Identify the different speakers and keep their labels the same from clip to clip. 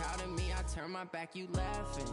Speaker 1: doubted me, I turned my back, you laughing.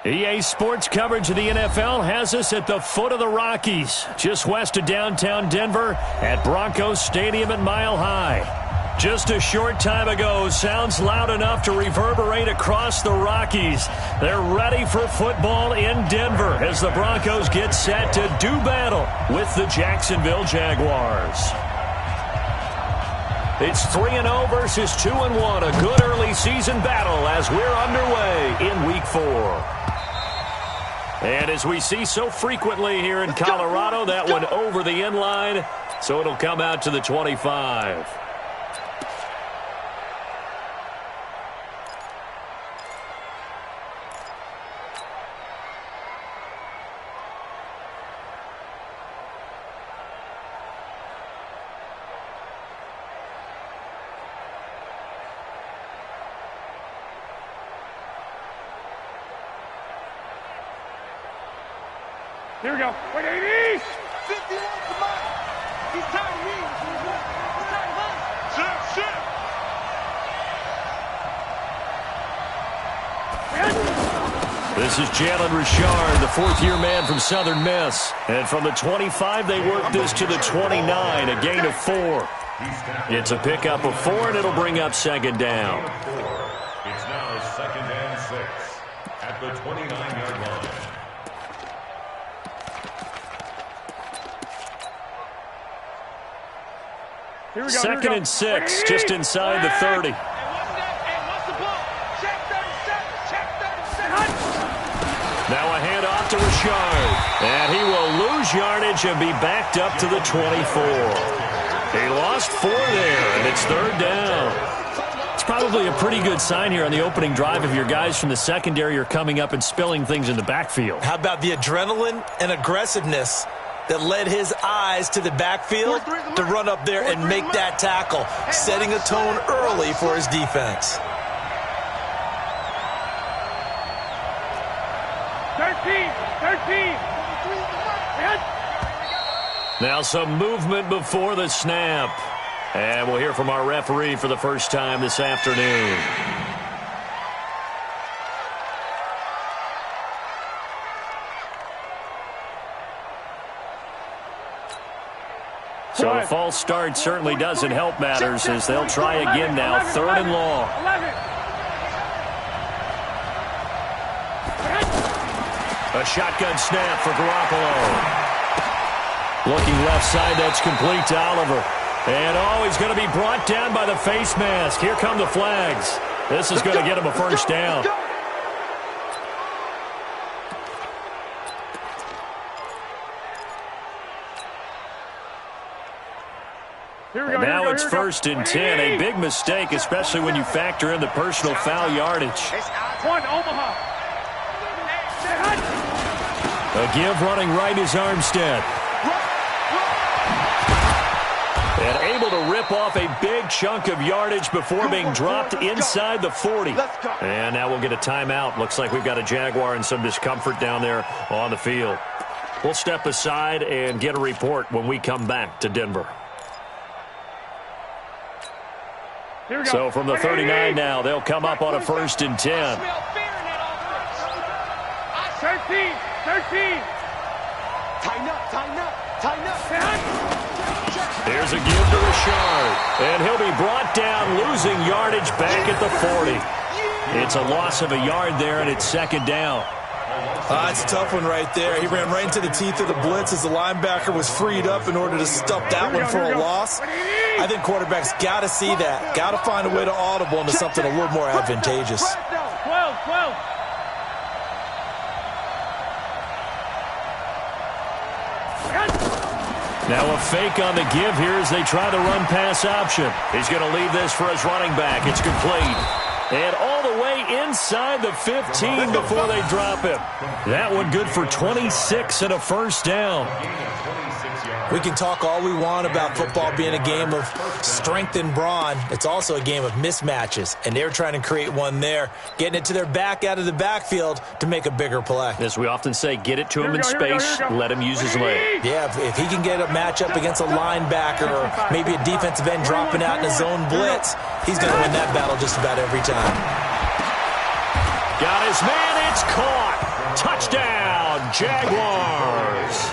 Speaker 2: EA Sports coverage of the NFL has us at the foot of the Rockies, just west of downtown Denver at Broncos Stadium at Mile High. Just a short time ago, sounds loud enough to reverberate across the Rockies. They're ready for football in Denver as the Broncos get set to do battle with the Jacksonville Jaguars. It's 3-0 versus 2-1, a good early season battle as we're underway in Week 4. And as we see so frequently here in Colorado, that one over the end line, so it'll come out to the 25.
Speaker 3: Here we go. 180! 51, come on. He's tired of me. He's tired of us. Shit.
Speaker 2: This is Jalen Richard, the fourth-year man from Southern Miss. And from the 25, they work this to the 29, a gain of 4. It's a pickup of 4, and it'll bring up second down.
Speaker 4: It's now 2nd and 6 at the 29-yard line.
Speaker 2: Second and 6, just inside the 30. Now a handoff to Richard. And he will lose yardage and be backed up to the 24. He lost 4 there, and it's third down. It's probably a pretty good sign here on the opening drive if your guys from the secondary are coming up and spilling things in the backfield.
Speaker 5: How about the adrenaline and aggressiveness that led his eyes to the backfield to run up there and make that tackle, setting a tone early for his defense.
Speaker 3: 13.
Speaker 2: Now some movement before the snap. And we'll hear from our referee for the first time this afternoon. So a false start certainly doesn't help matters as they'll try again now, 3rd and long. A shotgun snap for Garoppolo. Looking left side, that's complete to Oliver. And he's going to be brought down by the face mask. Here come the flags. This is going to get him a first down. And now it's 1st and 10. A big mistake, especially when you factor in the personal foul yardage. A give running right is Armstead. And able to rip off a big chunk of yardage before being dropped inside the 40. And now we'll get a timeout. Looks like we've got a Jaguar and some discomfort down there on the field. We'll step aside and get a report when we come back to Denver. So from the 39 now, they'll come up on a 1st and 10.
Speaker 3: 13. Tighten up.
Speaker 2: Here's a give to Richard. And he'll be brought down, losing yardage back at the 40. It's a loss of a yard there, and it's 2nd down.
Speaker 5: It's a tough one right there. He ran right into the teeth of the blitz as the linebacker was freed up in order to stop that one for a loss. I think quarterbacks got to see that. Got to find a way to audible into something a little more advantageous.
Speaker 3: 12.
Speaker 2: Now a fake on the give here as they try the run-pass option. He's going to leave this for his running back. It's complete. And all the way inside the 15 before they drop him. That one good for 26 and a first down.
Speaker 5: We can talk all we want about football being a game of strength and brawn. It's also a game of mismatches, and they're trying to create one there, getting it to their back out of the backfield to make a bigger play.
Speaker 2: As we often say, get it to him in space, let him use his leg.
Speaker 5: Yeah, if he can get a matchup against a linebacker or maybe a defensive end dropping out in a zone blitz, he's going to win that battle just about every time.
Speaker 2: Got his man, it's caught. Touchdown, Jaguars.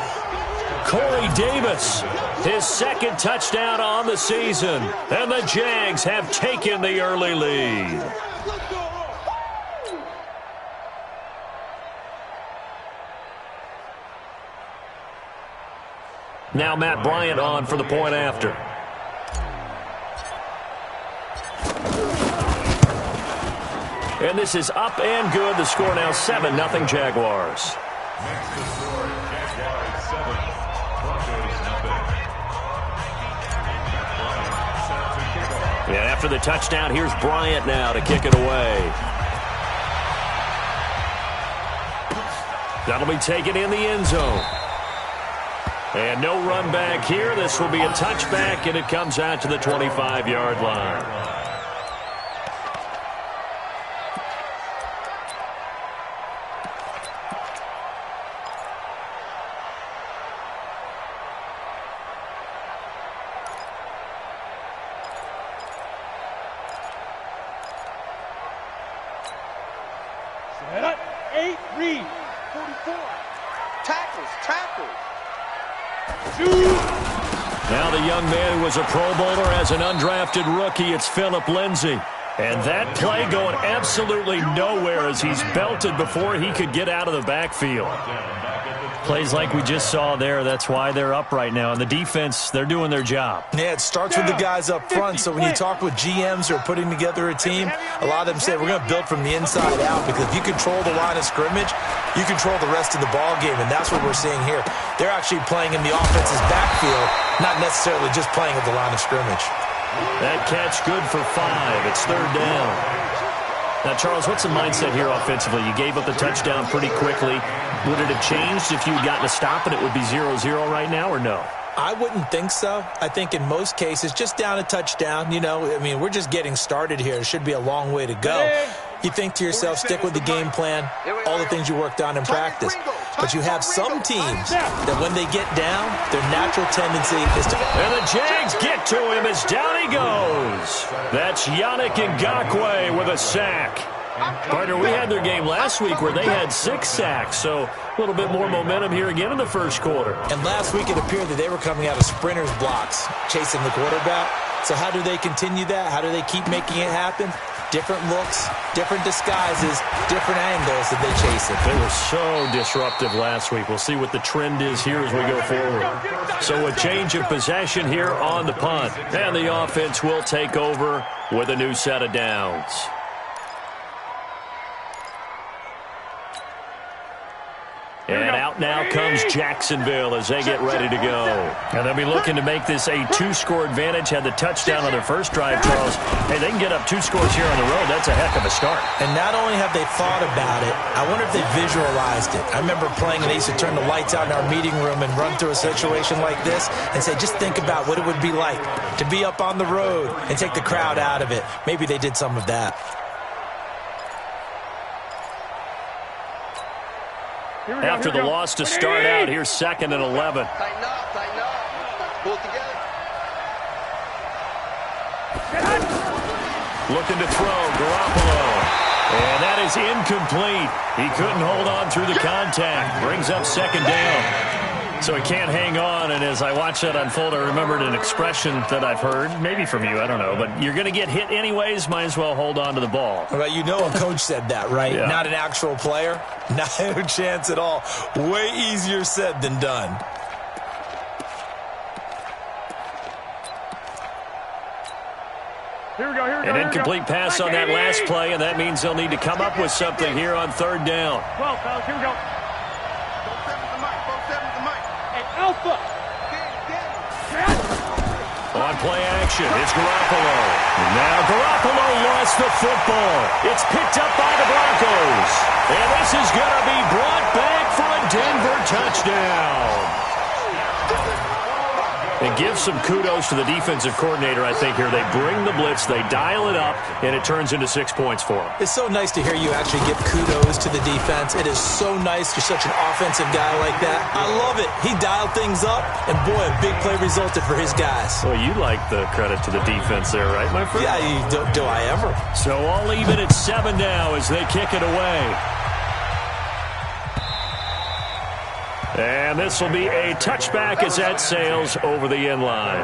Speaker 2: Corey Davis, his second touchdown on the season. And the Jags have taken the early lead. Now Matt Bryant on for the point after. And this is up and good. The score now 7-0 Jaguars.
Speaker 4: Next to score, Jaguars 7, Broncos 0.
Speaker 2: Yeah, after the touchdown, here's Bryant now to kick it away. That'll be taken in the end zone. And no run back here. This will be a touchback, and it comes out to the 25-yard line.
Speaker 3: Set. 8, read. 44. Tackles.
Speaker 2: Now the young man who was a Pro Bowler as an undrafted rookie, it's Phillip Lindsay. And that play going absolutely nowhere as he's belted before he could get out of the backfield. Plays like we just saw there, that's why they're up right now. And the defense, they're doing their job.
Speaker 5: Yeah, it starts with the guys up front. So when you talk with GMs who are putting together a team, a lot of them say we're going to build from the inside out, because if you control the line of scrimmage, you control the rest of the ball game, and that's what we're seeing here. They're actually playing in the offense's backfield, not necessarily just playing at the line of scrimmage.
Speaker 2: That catch good for 5. It's third down. Now, Charles, what's the mindset here offensively? You gave up the touchdown pretty quickly. Would it have changed if you had gotten a stop and it would be 0-0 right now, or no?
Speaker 5: I wouldn't think so. I think in most cases, just down a touchdown, you know, I mean, we're just getting started here. It should be a long way to go. You think to yourself, stick with the game plan, all the things you worked on in practice. But you have some teams that when they get down, their natural tendency is to...
Speaker 2: And the Jags get to him as down he goes. That's Yannick Ngakoue with a sack. Partner, we had their game last week where they had 6 sacks, so a little bit more momentum here again in the first quarter.
Speaker 5: And last week it appeared that they were coming out of sprinters blocks, chasing the quarterback. So how do they continue that? How do they keep making it happen? Different looks, different disguises, different angles that they chase it.
Speaker 2: They were so disruptive last week. We'll see what the trend is here as we go forward. So a change of possession here on the punt. And the offense will take over with a new set of downs. And out now comes Jacksonville as they get ready to go. And they'll be looking to make this a 2-score advantage. Had the touchdown on their first drive, Charles. Hey, they can get up 2 scores here on the road. That's a heck of a start.
Speaker 5: And not only have they thought about it, I wonder if they visualized it. I remember playing, and they used to turn the lights out in our meeting room and run through a situation like this and say, just think about what it would be like to be up on the road and take the crowd out of it. Maybe they did some of that.
Speaker 2: After the loss to start out, here's 2nd and 11.
Speaker 3: Tighten up. Pull it together.
Speaker 2: Looking to throw, Garoppolo. And that is incomplete. He couldn't hold on through the contact. Brings up 2nd down. So he can't hang on, and as I watched that unfold, I remembered an expression that I've heard, maybe from you, I don't know, but you're going to get hit anyways, might as well hold on to the ball.
Speaker 5: Well, you know a coach said that, right?
Speaker 2: Yeah.
Speaker 5: Not an actual player. No chance at all. Way easier said than done.
Speaker 3: Here we go.
Speaker 2: An incomplete pass on that last play, and that means they'll need to come up with something here on 3rd down.
Speaker 3: 12, fellas. Here we go. Alpha.
Speaker 2: on play action. It's Garoppolo. Now Garoppolo lost the football. It's picked up by the Broncos. And this is going to be brought back for a Denver touchdown. And give some kudos to the defensive coordinator, I think, here. They bring the blitz, they dial it up, and it turns into 6 points for them.
Speaker 5: It's so nice to hear you actually give kudos to the defense. It is so nice. You're such an offensive guy like that. I love it. He dialed things up, and boy, a big play resulted for his guys.
Speaker 2: Well, you like the credit to the defense there, right, my friend?
Speaker 5: Yeah, do I ever?
Speaker 2: So all even at 7 now as they kick it away. And this will be a touchback as that sails over the end line.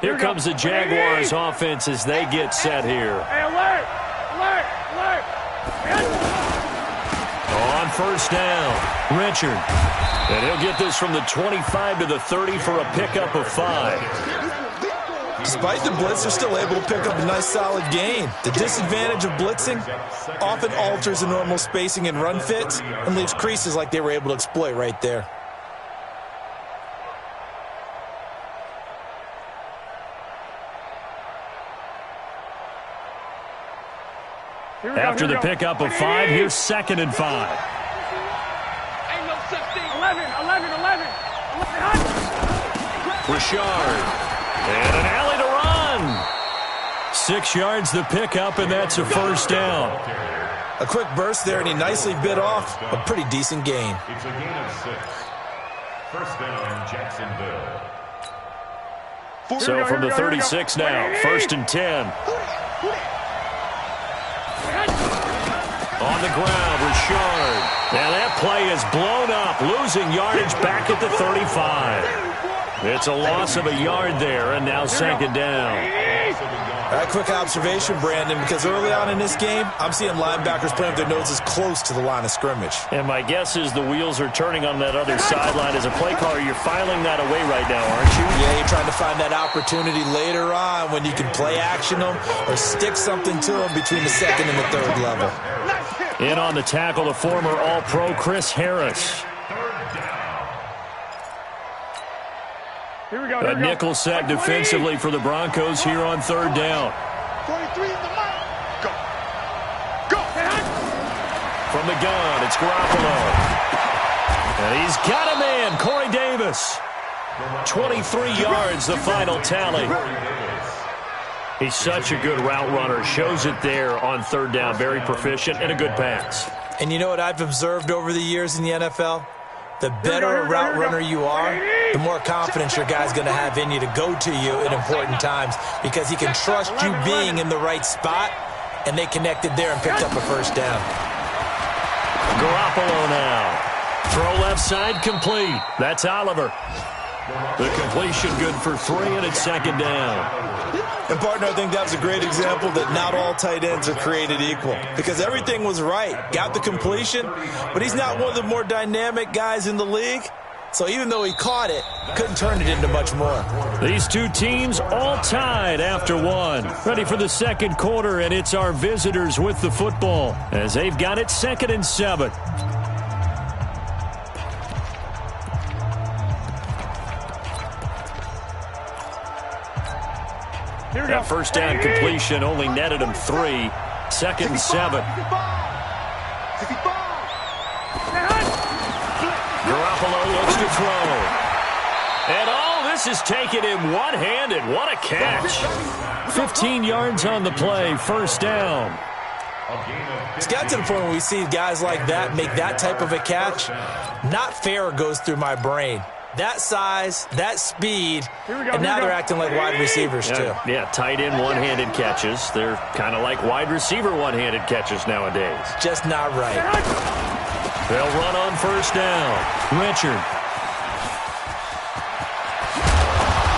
Speaker 2: Here comes the Jaguars offense as they get set here.
Speaker 3: Hey, alert! Alert! Alert!
Speaker 2: On first down, Richard. And he'll get this from the 25 to the 30 for a pickup of 5.
Speaker 5: Despite the blitz, they're still able to pick up a nice solid gain. The disadvantage of blitzing often alters the normal spacing and run fits and leaves creases like they were able to exploit right there.
Speaker 2: After the pickup of 5, here's 2nd and 5.
Speaker 3: Ain't no such thing. 11.
Speaker 2: Richard. And an alley to run. 6 yards the pickup, and that's a first down.
Speaker 5: A quick burst there, and he nicely bit off a pretty decent gain.
Speaker 4: It's a gain of 6. First down, Jacksonville.
Speaker 2: So from the 36 now, 1st and 10. On the ground, Richard. Now that play is blown up, losing yardage back at the 35. It's a loss of a yard there, and now 2nd down.
Speaker 5: A quick observation, Brandon, because early on in this game, I'm seeing linebackers playing with their noses close to the line of scrimmage.
Speaker 2: And my guess is the wheels are turning on that other sideline. As a play caller, you're filing that away right now, aren't you?
Speaker 5: Yeah, you're trying to find that opportunity later on when you can play action them or stick something to them between the 2nd and the 3rd level.
Speaker 2: In on the tackle, the former All-Pro Chris Harris.
Speaker 3: Here we go.
Speaker 2: A nickel set defensively for the Broncos here on 3rd down.
Speaker 3: 23 in the line. Go. Go.
Speaker 2: From the gun, it's Garoppolo. And he's got a man, Corey Davis. 23 yards, the final tally. He's such a good route runner. Shows it there on 3rd down. Very proficient and a good pass.
Speaker 5: And you know what I've observed over the years in the NFL? The better a route runner you are, the more confidence your guy's going to have in you to go to you in important times because he can trust you being in the right spot, and they connected there and picked up a first down.
Speaker 2: Garoppolo now. Throw left side complete. That's Oliver. The completion good for 3, and it's 2nd down.
Speaker 5: And, partner, I think that was a great example that not all tight ends are created equal because everything was right. Got the completion, but he's not one of the more dynamic guys in the league. So even though he caught it, couldn't turn it into much more.
Speaker 2: These two teams all tied after 1. Ready for the 2nd quarter, and it's our visitors with the football as they've got it 2nd and 7. That first down completion only netted him 3. 2nd and 7. Garoppolo looks to throw. And this is taking him one-handed. What a catch. 15 yards on the play. First down.
Speaker 5: It's got to the point where we see guys like that make that type of a catch. Not fair goes through my brain. That size, that speed, and now they're acting like wide receivers too.
Speaker 2: Yeah, tight end one-handed catches. They're kind of like wide receiver one-handed catches nowadays.
Speaker 5: Just not right.
Speaker 2: They'll run on first down. Richard.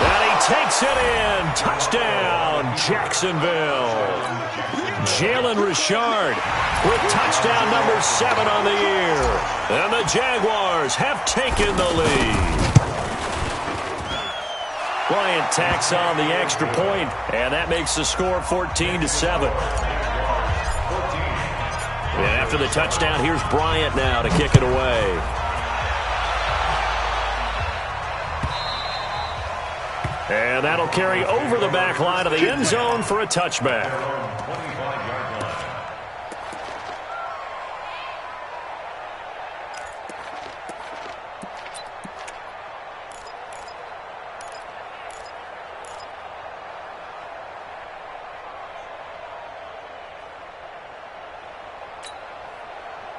Speaker 2: And he takes it in. Touchdown, Jacksonville. Jalen Richard with touchdown number 7 on the year. And the Jaguars have taken the lead. Bryant tacks on the extra point, and that makes the score 14-7. And after the touchdown, here's Bryant now to kick it away. And that'll carry over the back line of the end zone for a touchback.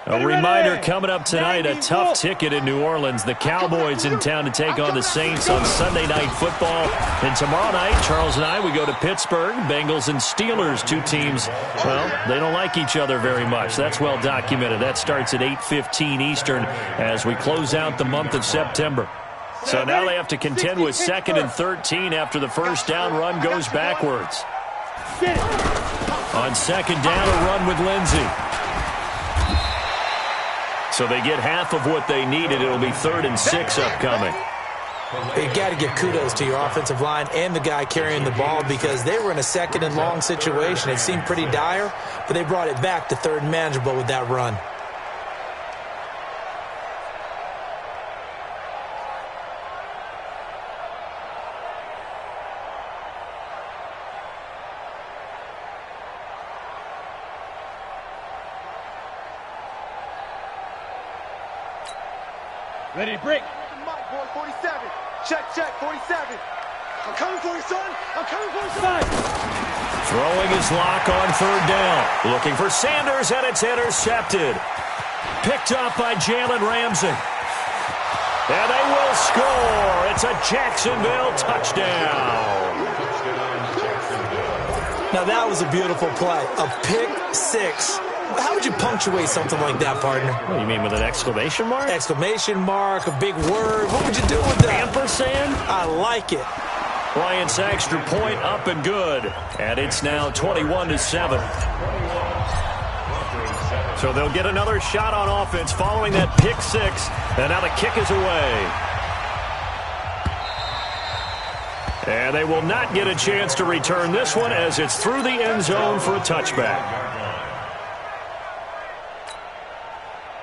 Speaker 2: A reminder coming up tonight, a tough ticket in New Orleans. The Cowboys in town to take on the Saints on Sunday Night Football. And tomorrow night, Charles and I, we go to Pittsburgh. Bengals and Steelers, two teams, well, they don't like each other very much. That's well documented. That starts at 8:15 Eastern as we close out the month of September. So now they have to contend with 2nd and 13 after the first down run goes backwards. On 2nd down, a run with Lindsey. So they get half of what they needed. It'll be 3rd and 6 upcoming.
Speaker 5: You got to give kudos to your offensive line and the guy carrying the ball because they were in a 2nd and long situation. It seemed pretty dire, but they brought it back to 3rd and manageable with that run.
Speaker 3: Ready to break. 47. Check, 47. I'm coming for you, son. I'm coming for you, son.
Speaker 2: Throwing his lock on 3rd down. Looking for Sanders, and it's intercepted. Picked up by Jalen Ramsey. And they will score. It's a Jacksonville touchdown.
Speaker 5: Now that was a beautiful play. A pick 6. How would you punctuate something like that, partner?
Speaker 2: What do you mean, with an exclamation mark?
Speaker 5: Exclamation mark, a big word. What would you do with that?
Speaker 2: Ampersand?
Speaker 5: I like it.
Speaker 2: Bryant's extra point up and good. And it's now 21-7. So they'll get another shot on offense following that pick 6. And now the kick is away. And they will not get a chance to return this one as it's through the end zone for a touchback.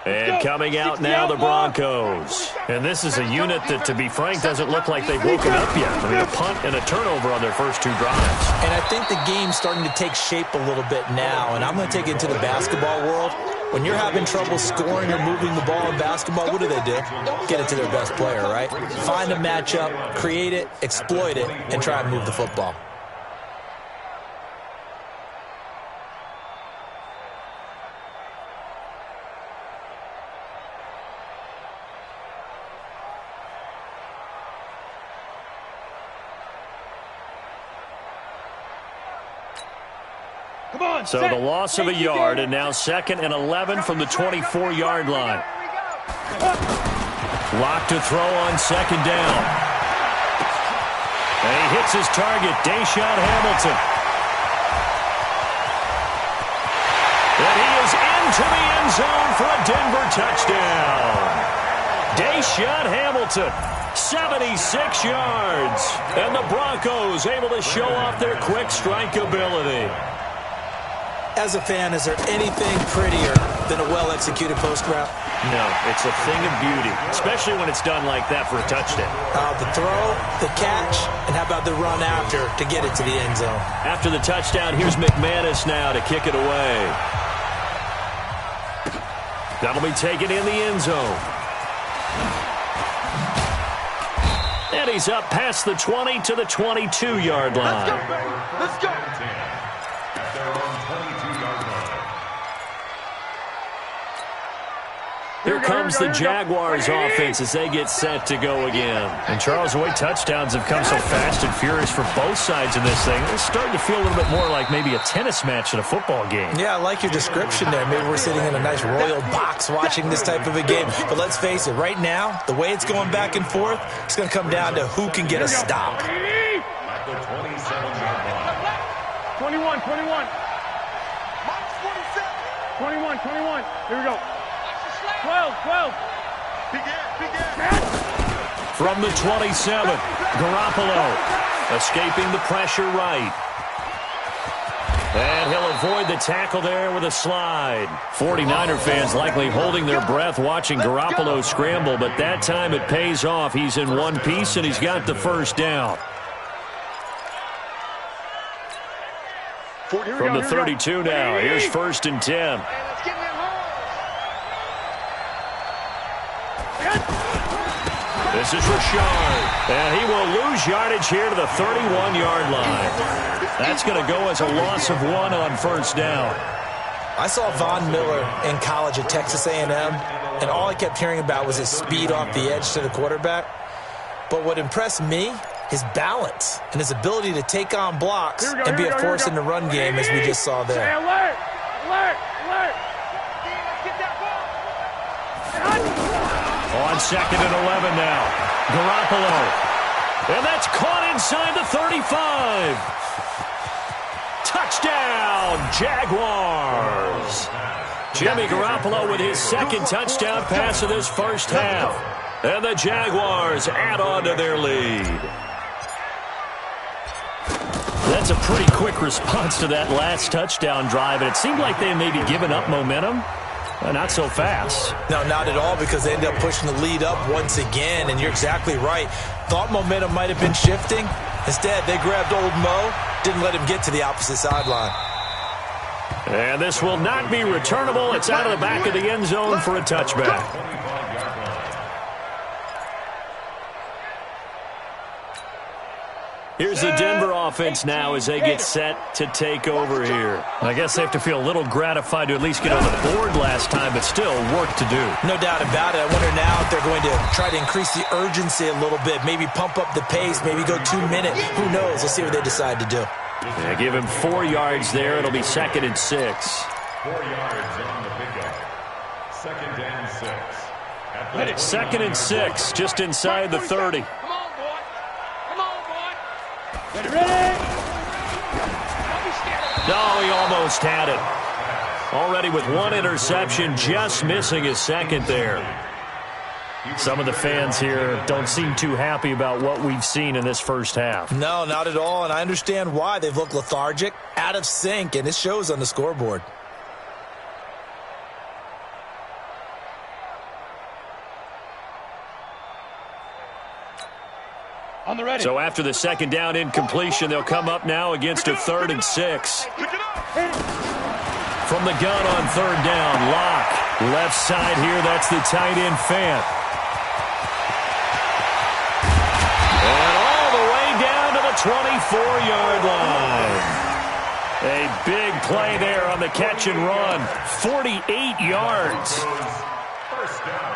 Speaker 2: And coming out now, the Broncos. And this is a unit that, to be frank, doesn't look like they've woken up yet. I mean, a punt and a turnover on their first 2 drives.
Speaker 5: And I think the game's starting to take shape a little bit now. And I'm going to take it to the basketball world. When you're having trouble scoring or moving the ball in basketball, what do? Get it to their best player, right? Find a matchup, create it, exploit it, and try and move the football.
Speaker 2: So the loss of a yard, and now 2nd and 11 from the 24-yard line. Lock to throw on 2nd down. And he hits his target, Deshaun Hamilton. And he is into the end zone for a Denver touchdown. Deshaun Hamilton, 76 yards. And the Broncos able to show off their quick strike ability.
Speaker 5: As a fan, is there anything prettier than a well-executed post route?
Speaker 2: No, it's a thing of beauty, especially when it's done like that for a touchdown.
Speaker 5: The throw, the catch, and how about the run after to get it to the end zone?
Speaker 2: After the touchdown, here's McManus now to kick it away. That'll be taken in the end zone. And he's up past the 20 to the 22-yard line.
Speaker 3: Let's go, baby. Let's go.
Speaker 2: Here comes the Jaguars offense as they get set to go again. And Charles, the way touchdowns have come so fast and furious for both sides of this thing, it's starting to feel a little bit more like maybe a tennis match in a football game.
Speaker 5: Yeah, I like your description there. Maybe we're sitting in a nice royal box watching this type of a game. But let's face it, right now, the way it's going back and forth, it's going to come down to who can get a stop.
Speaker 4: At the 27-yard line.
Speaker 3: 21. 21. Here we go. 12.
Speaker 2: From the 27, Garoppolo escaping the pressure right. And he'll avoid the tackle there with a slide. 49er fans likely holding their breath watching Garoppolo scramble, but that time it pays off. He's in one piece, and he's got the first down. From the 32 now, here's 1st and 10. This is Rashard, and he will lose yardage here to the 31-yard line. That's going to go as a loss of 1 on 1st down.
Speaker 5: I saw Von Miller in college at Texas A&M, and all I kept hearing about was his speed off the edge to the quarterback. But what impressed me, his balance and his ability to take on blocks and be a force in the run game, as we just saw there.
Speaker 3: Alert! Alert! Alert! Get that ball!
Speaker 2: On 2nd and 11 now. Garoppolo. And that's caught inside the 35. Touchdown, Jaguars. Jimmy Garoppolo with his 2nd touchdown pass of this first half. And the Jaguars add on to their lead. That's a pretty quick response to that last touchdown drive, and it seemed like they may be giving up momentum. Not so fast.
Speaker 5: No, not at all, because they ended up pushing the lead up once again, and you're exactly right. Thought momentum might have been shifting. Instead, they grabbed old Mo, didn't let him get to the opposite sideline.
Speaker 2: And this will not be returnable. It's out of the back of the end zone for a touchback. Here's the Denver offense now as they get set to take over here. I guess they have to feel a little gratified to at least get on the board last time, but still work to do.
Speaker 5: No doubt about it. I wonder now if they're going to try to increase the urgency a little bit, maybe pump up the pace, maybe go 2 minutes. Who knows? Let's see what they decide to do.
Speaker 2: Yeah, give him 4 yards there. It'll be 2nd and 6.
Speaker 4: 4 yards on the pickup. 2nd and 6.
Speaker 2: 2nd and 6, just inside the 30. No, he almost had it. Already with 1 interception, just missing his 2nd there. Some of the fans here don't seem too happy about what we've seen in this first half.
Speaker 5: No, not at all, and I understand why. They've looked lethargic, out of sync, and it shows on the scoreboard.
Speaker 2: So after the 2nd down incompletion, they'll come up now against a 3rd and 6. From the gun on 3rd down, Locke. Left side here, that's the tight end Fant. And all the way down to the 24-yard line. A big play there on the catch and run. 48 yards.
Speaker 4: First down.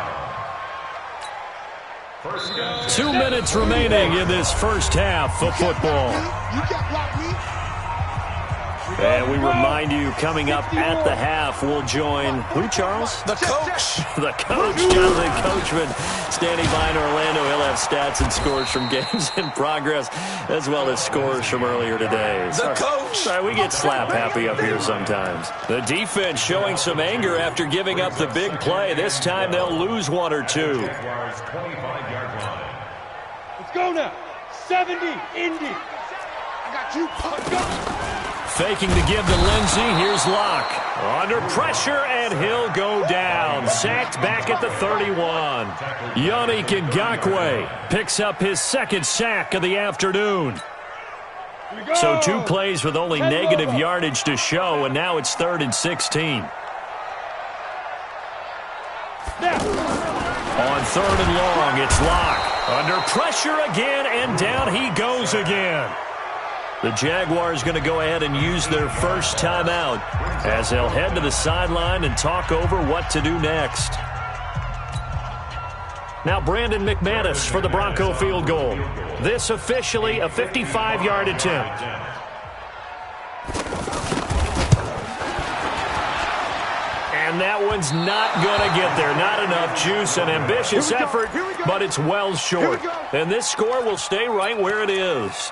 Speaker 2: 2 minutes remaining in this first half of football. And we remind you, coming up at the half, we'll join who, Charles?
Speaker 5: The coach.
Speaker 2: The coach, Jonathan Coachman, standing by in Orlando. He'll have stats and scores from games in progress, as well as scores from earlier today.
Speaker 5: The coach.
Speaker 2: Sorry, we get slap happy up here sometimes. The defense showing some anger after giving up the big play. This time they'll lose 1 or 2.
Speaker 4: 25-yard line.
Speaker 3: Let's go now. 70, Indy. I got you. Let's go.
Speaker 2: Faking to give to Lindsey. Here's Locke. Under pressure, and he'll go down. Sacked back at the 31. Yannick Ngakoue picks up his 2nd sack of the afternoon. So 2 plays with only negative yardage to show, and now it's 3rd and 16. On 3rd and long, it's Locke. Under pressure again, and down he goes again. The Jaguars going to go ahead and use their first timeout as they'll head to the sideline and talk over what to do next. Now Brandon McManus for the Bronco field goal. This officially a 55-yard attempt. And that one's not going to get there. Not enough juice. An ambitious effort, but it's well short. And this score will stay right where it is.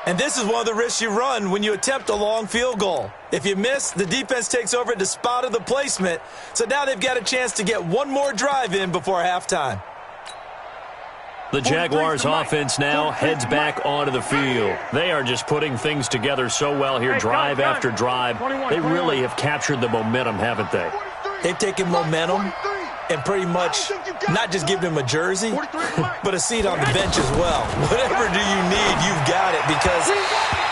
Speaker 5: And this is one of the risks you run when you attempt a long field goal. If you miss, the defense takes over at the spot of the placement. So now they've got a chance to get one more drive in before halftime.
Speaker 2: The Jaguars offense now heads back onto the field. They are just putting things together so well here, drive after drive. They really have captured the momentum, haven't they?
Speaker 5: They've taken momentum and pretty much not just given him a jersey, but a seat on the bench as well. Whatever do you need, you've got it, because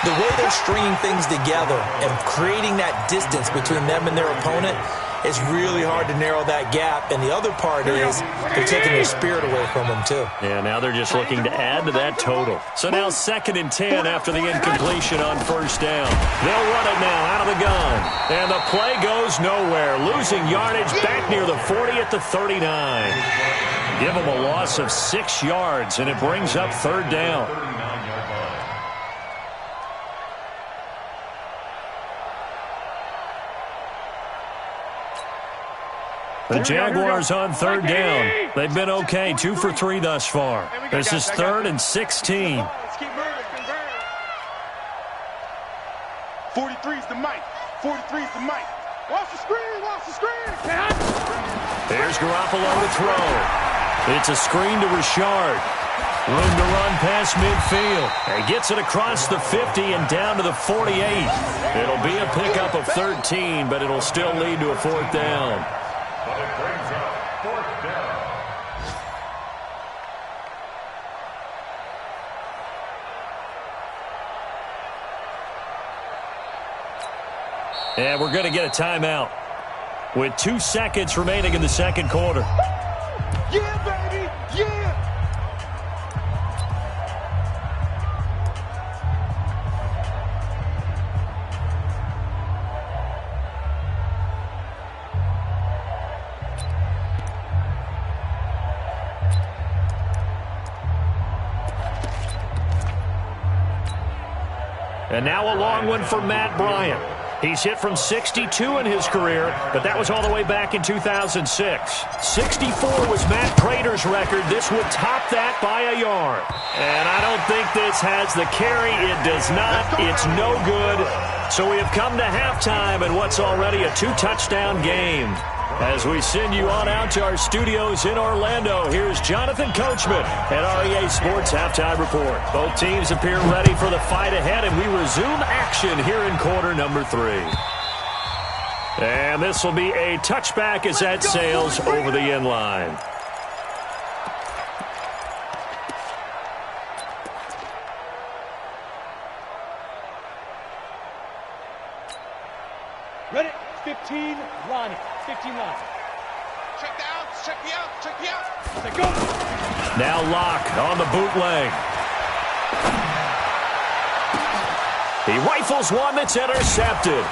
Speaker 5: the way they're stringing things together and creating that distance between them and their opponent, it's really hard to narrow that gap. And the other part is they're taking their spirit away from them, too.
Speaker 2: Yeah, now they're just looking to add to that total. So now 2nd and 10 after the incompletion on 1st down. They'll run it now out of the gun. And the play goes nowhere. Losing yardage back near the 40 at the 39. Give them a loss of 6 yards, and it brings up 3rd down. The Jaguars on 3rd down. They've been okay, 2 for 3 thus far. This is 3rd and 16.
Speaker 3: 43's the mic. 43's the mic. Watch the screen. Watch the screen.
Speaker 2: There's Garoppolo to throw. It's a screen to Richard. Room to run past midfield. He gets it across the 50 and down to the 48. It'll be a pickup of 13, but it'll still lead to a 4th down.
Speaker 4: But it brings up 4th down.
Speaker 2: And we're going to get a timeout with 2 seconds remaining in the 2nd quarter.
Speaker 3: Yeah, baby. Yeah.
Speaker 2: And now a long one for Matt Bryant. He's hit from 62 in his career, but that was all the way back in 2006. 64 was Matt Prater's record. This would top that by a yard. And I don't think this has the carry. It does not. It's no good. So we have come to halftime in what's already a 2-touchdown game. As we send you on out to our studios in Orlando, here's Jonathan Coachman at REA Sports Halftime Report. Both teams appear ready for the fight ahead, and we resume action here in quarter number 3. And this will be a touchback as that sails over the end line.
Speaker 6: Ready? 15, Lonnie. 15 Lonnie.
Speaker 3: Check the outs. Check the outs. Check the outs.
Speaker 6: Say go.
Speaker 2: Now Locke on the bootleg. He rifles one that's intercepted.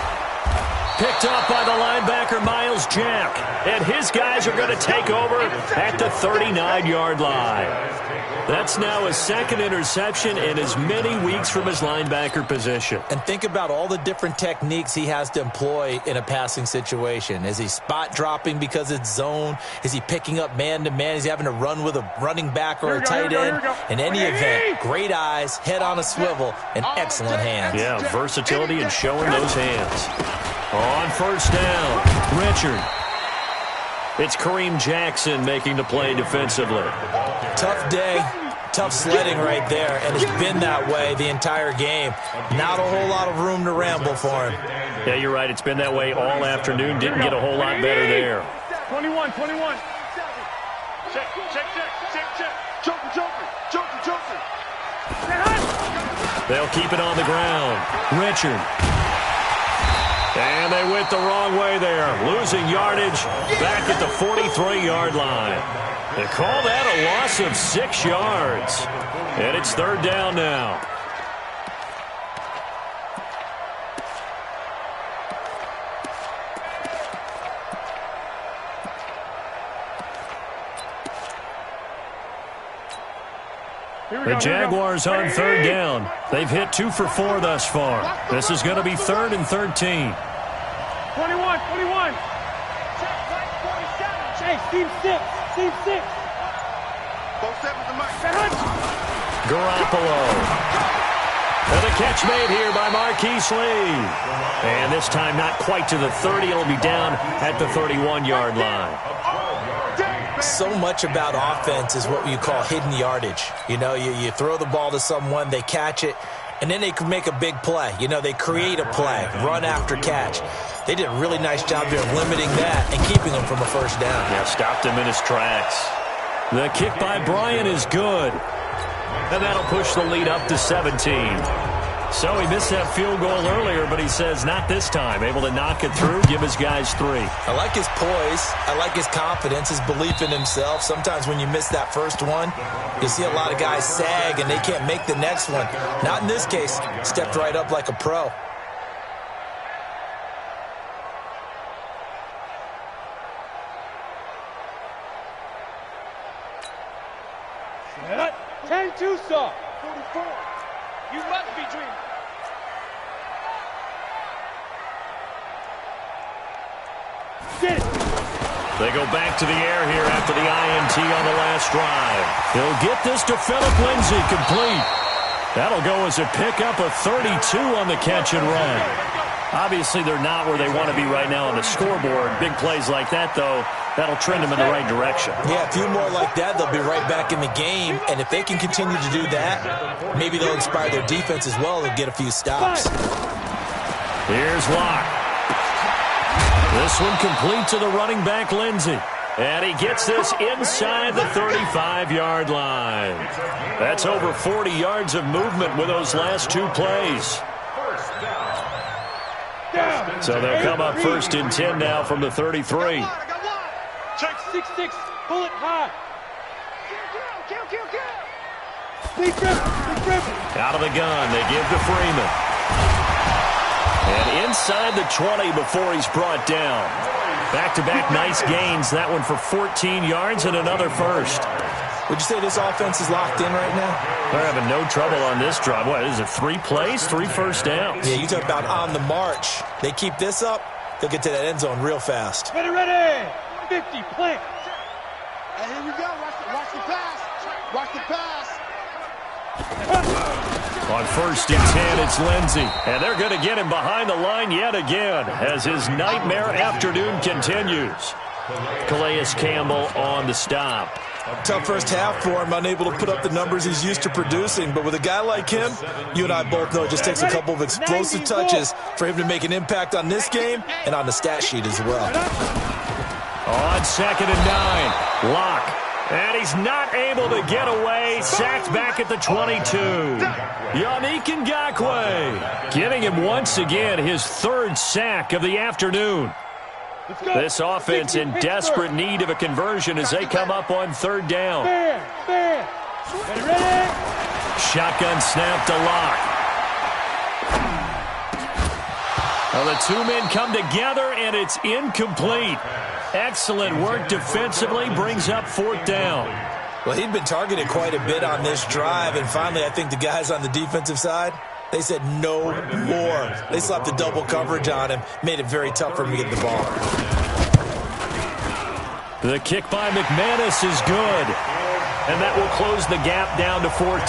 Speaker 2: Picked up by the linebacker, Miles Jack. And his guys are going to take over at the 39-yard line. That's now his 2nd interception in as many weeks from his linebacker position.
Speaker 5: And think about all the different techniques he has to employ in a passing situation. Is he spot dropping because it's zone? Is he picking up man-to-man? Is he having to run with a running back or a tight end? In any event, great eyes, head on a swivel, and excellent hands.
Speaker 2: Yeah, versatility and showing those hands. On 1st down, Richard. It's Kareem Jackson making the play defensively.
Speaker 5: Tough day, tough sledding right there, and it's been that way the entire game. Not a whole lot of room to ramble for him.
Speaker 2: Yeah, you're right. It's been that way all afternoon. Didn't get a whole lot better there.
Speaker 3: 21. Check. Joker.
Speaker 2: They'll keep it on the ground. Richard. And they went the wrong way there. Losing yardage back at the 43-yard line. They call that a loss of 6 yards. And it's 3rd down now. The Jaguars on 3rd down. They've hit 2 for 4 thus far. This is going to be 3rd and 13.
Speaker 3: 21.
Speaker 6: Chase, team 6.
Speaker 3: 47's the mic.
Speaker 2: Garoppolo. And the catch made here by Marquise Lee. And this time not quite to the 30. It'll be down at the 31-yard line.
Speaker 5: So much about offense is what you call hidden yardage. You know, you throw the ball to someone, they catch it, and then they can make a big play. You know, they create a play, run after catch. They did a really nice job there of limiting that and keeping him from a first down.
Speaker 2: Yeah, stopped him in his tracks. The kick by Bryant is good. And that'll push the lead up to 17. So he missed that field goal earlier, but he says not this time. Able to knock it through, give his guys 3.
Speaker 5: I like his poise. I like his confidence, his belief in himself. Sometimes when you miss that first one, you see a lot of guys sag and they can't make the next one. Not in this case. Stepped right up like a pro.
Speaker 6: Set. 10-2 saw. 44. You must be dreaming. Get it.
Speaker 2: They go back to the air here after the INT on the last drive. He'll get this to Phillip Lindsay complete. That'll go as a pickup of 32 on the catch and run. Obviously, they're not where they want to be right now on the scoreboard. Big plays like that, though, that'll trend them in the right direction.
Speaker 5: Yeah, a few more like that, they'll be right back in the game. And if they can continue to do that, maybe they'll inspire their defense as well and get a few stops.
Speaker 2: Here's Locke. This one complete to the running back, Lindsay. And he gets this inside the 35-yard line. That's over 40 yards of movement with those last 2 plays. So they'll come up 1st and 10 now from the 33.
Speaker 6: Check 6-6. Pull it high. Big grip.
Speaker 2: Out of the gun, they give to Freeman. And inside the 20 before he's brought down. Back-to-back nice gains. That one for 14 yards and another first.
Speaker 5: Would you say this offense is locked in right now?
Speaker 2: They're having no trouble on this drive. What, is it 3 plays, 3 first downs?
Speaker 5: Yeah, you talk about on the march. They keep this up, they'll get to that end zone real fast.
Speaker 6: Ready. 50, plant.
Speaker 3: Hey, here we go. Watch the pass. Watch the pass.
Speaker 2: On 1st and 10, it's Lindsay. And they're going to get him behind the line yet again as his nightmare afternoon continues. Calais Campbell on the stop.
Speaker 5: Tough first half for him, unable to put up the numbers he's used to producing. But with a guy like him, you and I both know it just takes a couple of explosive touches for him to make an impact on this game and on the stat sheet as well.
Speaker 2: On 2nd and 9, Locke. And he's not able to get away. Sacked back at the 22. Yannick Ngakoue getting him once again his 3rd sack of the afternoon. This offense in desperate need of a conversion as they come up on 3rd down.
Speaker 6: Ready.
Speaker 2: Shotgun snap to Locke. Well, the 2 men come together, and it's incomplete. Excellent work defensively, brings up 4th down.
Speaker 5: Well, he'd been targeted quite a bit on this drive, and finally I think the guys on the defensive side, they said no more. They slapped the double coverage on him, made it very tough for him to get the ball.
Speaker 2: The kick by McManus is good, and that will close the gap down to 14.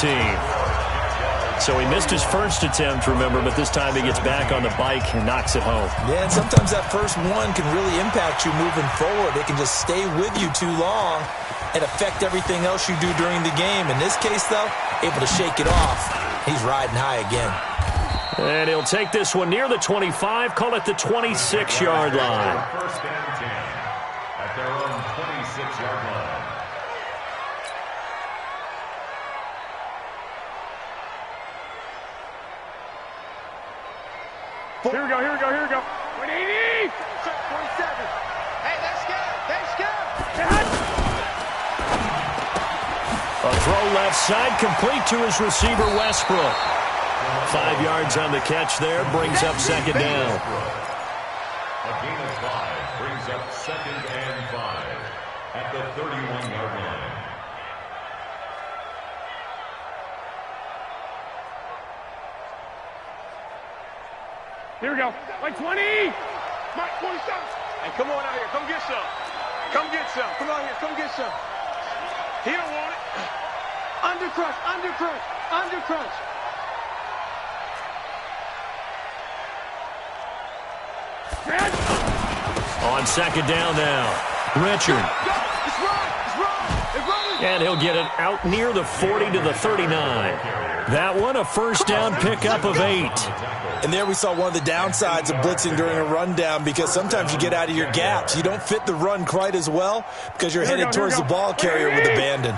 Speaker 2: So he missed his first attempt, remember, but this time he gets back on the bike and knocks it home.
Speaker 5: Yeah, and sometimes that first one can really impact you moving forward. It can just stay with you too long and affect everything else you do during the game. In this case, though, able to shake it off. He's riding high again.
Speaker 2: And he'll take this one near the 25, call it the 26-yard line.
Speaker 4: 1st and 10 at their own 26-yard line.
Speaker 6: Here we go. 180.
Speaker 3: 47. Hey, let's go.
Speaker 2: A throw left side, complete to his receiver, Westbrook. 5 yards on the catch there, brings up 2nd down.
Speaker 4: A gain of 5 brings up 2nd and 5 at the 31-yard line.
Speaker 6: Here we go. Like 20.
Speaker 3: Mike, 27. Hey, come on out here. Come get some. Come on here. Come get some. He don't want it. Undercrush.
Speaker 2: On 2nd down now, Richard.
Speaker 3: Go. It's
Speaker 2: And he'll get it out near the 40 to the 39. That one, a first down pickup of 8.
Speaker 5: And there we saw one of the downsides of blitzing during a rundown, because sometimes you get out of your gaps. You don't fit the run quite as well because you're headed towards the ball carrier with abandon.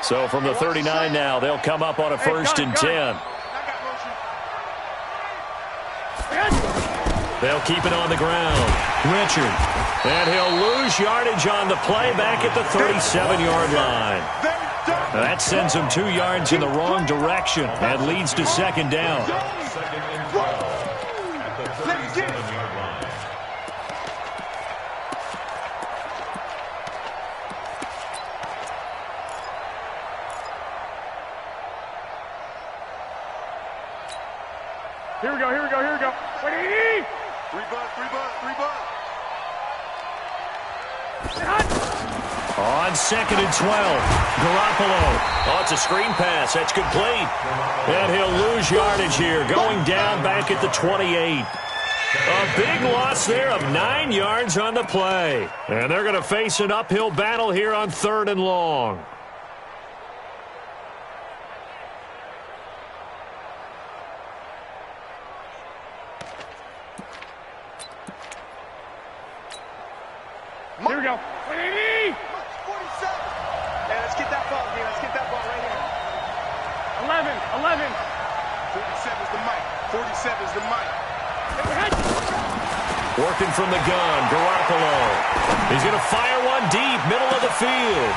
Speaker 2: So from the 39 now, they'll come up on a first and 10. They'll keep it on the ground. Richard. And he'll lose yardage on the play back at the 37-yard line. That sends him 2 yards in the wrong direction and leads to second down.
Speaker 6: Here we go, here we go, here we go. Wait,
Speaker 3: Three butt.
Speaker 2: On second and 12, Garoppolo. Oh, it's a screen pass. That's complete. And he'll lose yardage here, going down back at the 28. A big loss there of 9 yards on the play. And they're going to face an uphill battle here on 3rd and long.
Speaker 6: Here we go.
Speaker 3: 47. Hey, let's get that ball here. Let's get that ball right here.
Speaker 6: 11.
Speaker 3: 47 is the mic. 47 is the mic.
Speaker 2: Working from the gun, Garoppolo. He's going to fire one deep, middle of the field.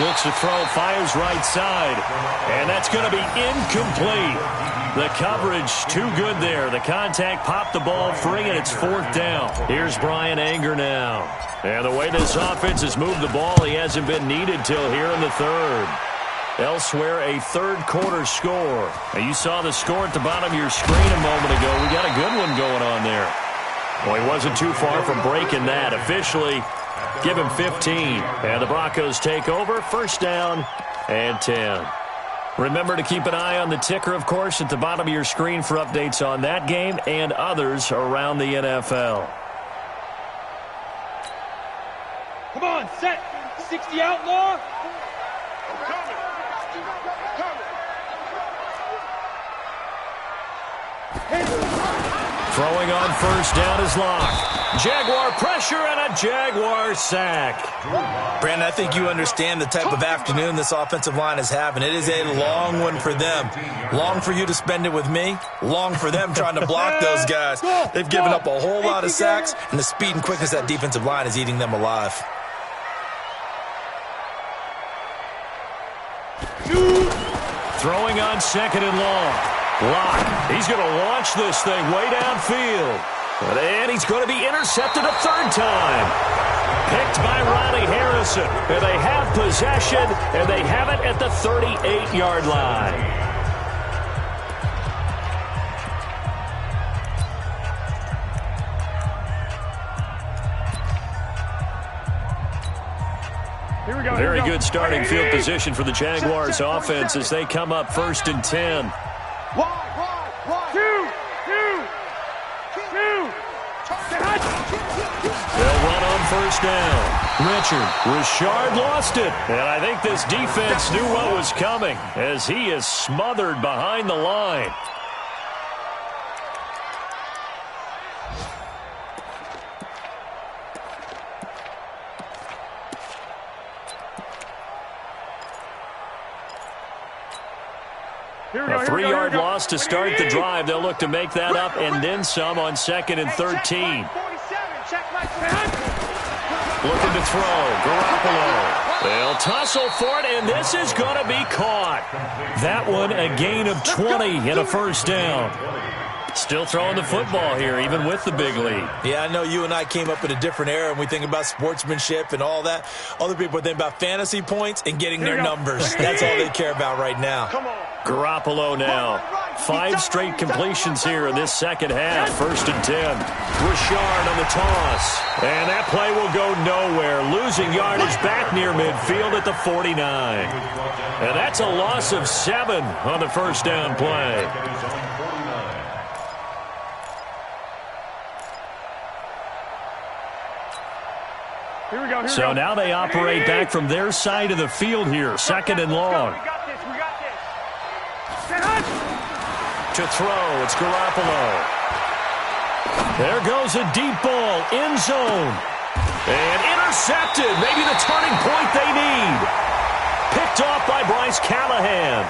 Speaker 2: Looks to throw, fires right side. And that's going to be incomplete. The coverage too good there. The contact popped the ball free, and it's 4th down. Here's Brian Anger now. And the way this offense has moved the ball, he hasn't been needed till here in the 3rd. Elsewhere, a 3rd quarter score. Now, you saw the score at the bottom of your screen a moment ago. We got a good one going on there. Well, he wasn't too far from breaking that. Officially, give him 15. And the Broncos take over. First down and 10. Remember to keep an eye on the ticker, of course, at the bottom of your screen for updates on that game and others around the NFL.
Speaker 6: Come on, set. 60 outlaw.
Speaker 2: Throwing on first down is Locke. Jaguar pressure and a Jaguar sack.
Speaker 5: Brandon, I think you understand the type of afternoon this offensive line is having. It is a long one for them. Long for you to spend it with me. Long for them trying to block those guys. They've given up a whole lot of sacks, and the speed and quickness of that defensive line is eating them alive.
Speaker 2: Throwing on second and long. Locke, he's going to launch this thing way downfield. And he's going to be intercepted a 3rd time. Picked by Ronnie Harrison. And they have possession, and they have it at the 38-yard line.
Speaker 6: Here we go.
Speaker 2: Very good starting field position for the Jaguars offense as they come up first and 10. They'll run on first down. Richard lost it. And I think this defense knew what was coming as he is smothered behind the line. A 3-yard loss to start the drive. They'll look to make that up and then some on 2nd and 13. Looking to throw. Garoppolo. They'll tussle for it, and this is going to be caught. That one a gain of 20 and a first down. Still throwing the football here, even with the big lead.
Speaker 5: Yeah, I know you and I came up in a different era, and we think about sportsmanship and all that. Other people think about fantasy points and getting their numbers. That's all they care about right now.
Speaker 2: Garoppolo now. 5 straight completions here in this second half. First and 10. Richard on the toss. And that play will go nowhere. Losing yardage back near midfield at the 49. And that's a loss of 7 on the first down play. So now they operate back from their side of the field here. Second and long.
Speaker 3: We got this. We got this.
Speaker 2: To throw, it's Garoppolo. There goes a deep ball, end zone. And intercepted, maybe the turning point they need. Picked off by Bryce Callahan.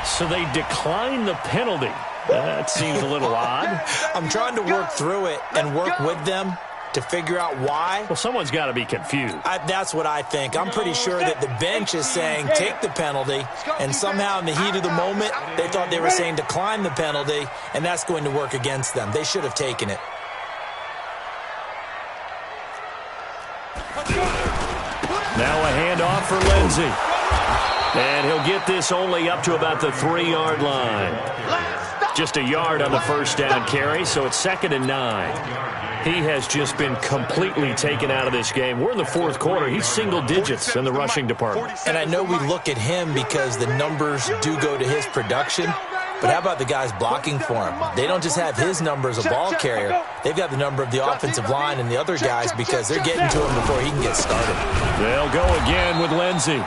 Speaker 2: So they decline the penalty. That seems a little odd.
Speaker 5: I'm trying to work through it and work with them to figure out why.
Speaker 2: Well, someone's got to be confused.
Speaker 5: That's what I think. I'm pretty sure that the bench is saying take the penalty, and somehow in the heat of the moment, they thought they were saying decline the penalty, and that's going to work against them. They should have taken it.
Speaker 2: Now a handoff for Lindsey. And he'll get this only up to about the 3-yard line. Just a yard on the first down carry, so it's 2nd and 9. He has just been completely taken out of this game. We're in the fourth quarter. He's single digits in the rushing department.
Speaker 5: And I know we look at him because the numbers do go to his production, but how about the guys blocking for him? They don't just have his number as a ball carrier. They've got the number of the offensive line and the other guys because they're getting to him before he can get started.
Speaker 2: They'll go again with Lindsey.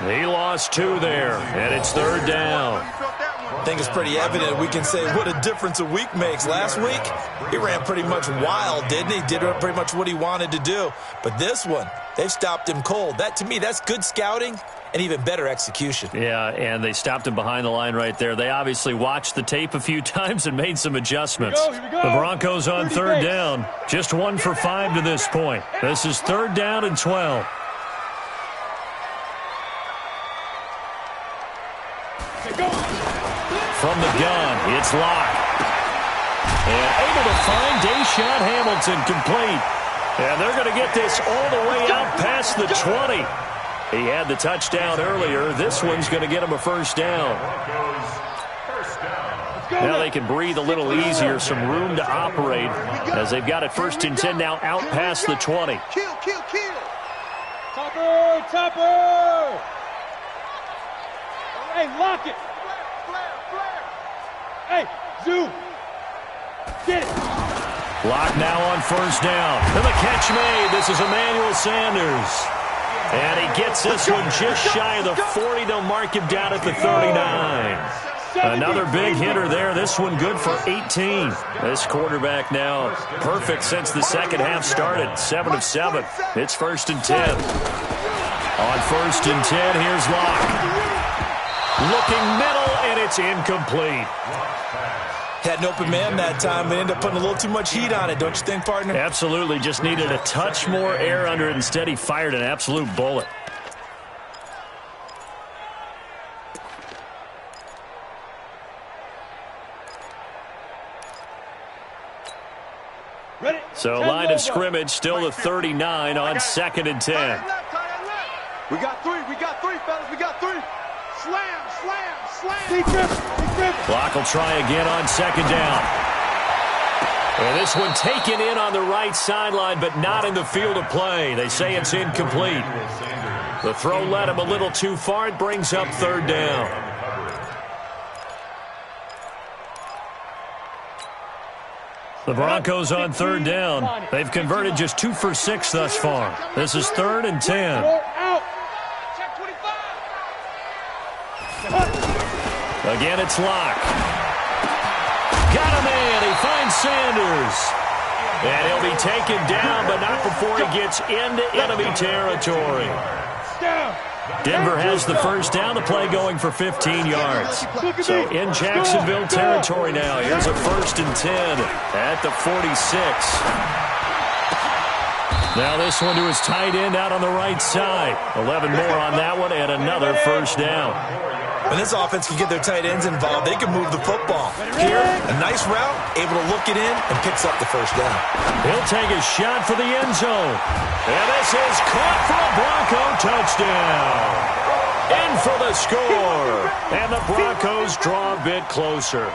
Speaker 2: He lost 2 there, and it's 3rd down.
Speaker 5: I think it's pretty evident. We can say what a difference a week makes. Last week, he ran pretty much wild, didn't he? Did pretty much what he wanted to do. But this one, they've stopped him cold. That, to me, that's good scouting and even better execution.
Speaker 2: Yeah, and they stopped him behind the line right there. They obviously watched the tape a few times and made some adjustments.
Speaker 6: Here we go.
Speaker 2: The Broncos on 3rd down. Just 1 for 5 to this point. This is 3rd down and 12. From the gun, it's Locke. And able to find Deshaun Hamilton complete. And they're going to get this all the way out past the 20. He had the touchdown earlier. This one's going to get him a first down. Now they can breathe a little easier, some room to operate as they've got it 1st and 10 now out past the 20.
Speaker 3: Kill.
Speaker 6: Topper. Hey, lock it. Hey, zoom. Get it.
Speaker 2: Block now on 1st down. And the catch made. This is Emmanuel Sanders. And he gets this one just shy of the 40. They'll mark him down at the 39. Another big hitter there. This one good for 18. This quarterback now perfect since the second half started. 7 of 7. It's 1st and 10. On 1st and 10, here's Locke. Looking middle, and it's incomplete.
Speaker 5: Had an open man that time, but ended up putting a little too much heat on it, don't you think, partner?
Speaker 2: Absolutely. Just needed a touch more air under it. Instead, he fired an absolute bullet.
Speaker 6: Ready?
Speaker 2: So line of scrimmage still the 39 on 2nd and 10.
Speaker 3: We got 3, fellas. We got 3. Slam.
Speaker 6: Deep grip.
Speaker 2: Block will try again on 2nd down. And this one taken in on the right sideline, but not in the field of play. They say it's incomplete. The throw led him a little too far. It brings up 3rd down. The Broncos on 3rd down. They've converted just 2 for 6 thus far. This is 3rd and 10.
Speaker 6: Out.
Speaker 3: Check 25.
Speaker 2: Again, it's Locke. Got a man. He finds Sanders. And he'll be taken down, but not before he gets into enemy territory. Denver has the first down. The play going for 15 yards. So in Jacksonville territory now. Here's a 1st and 10 at the 46. Now this one to his tight end out on the right side. 11 more on that one and another first down.
Speaker 5: When this offense can get their tight ends involved, they can move the football. Here, a nice route, able to look it in, and picks up the first down.
Speaker 2: He'll take a shot for the end zone. And this is caught for a Bronco touchdown. In for the score. And the Broncos draw a bit closer.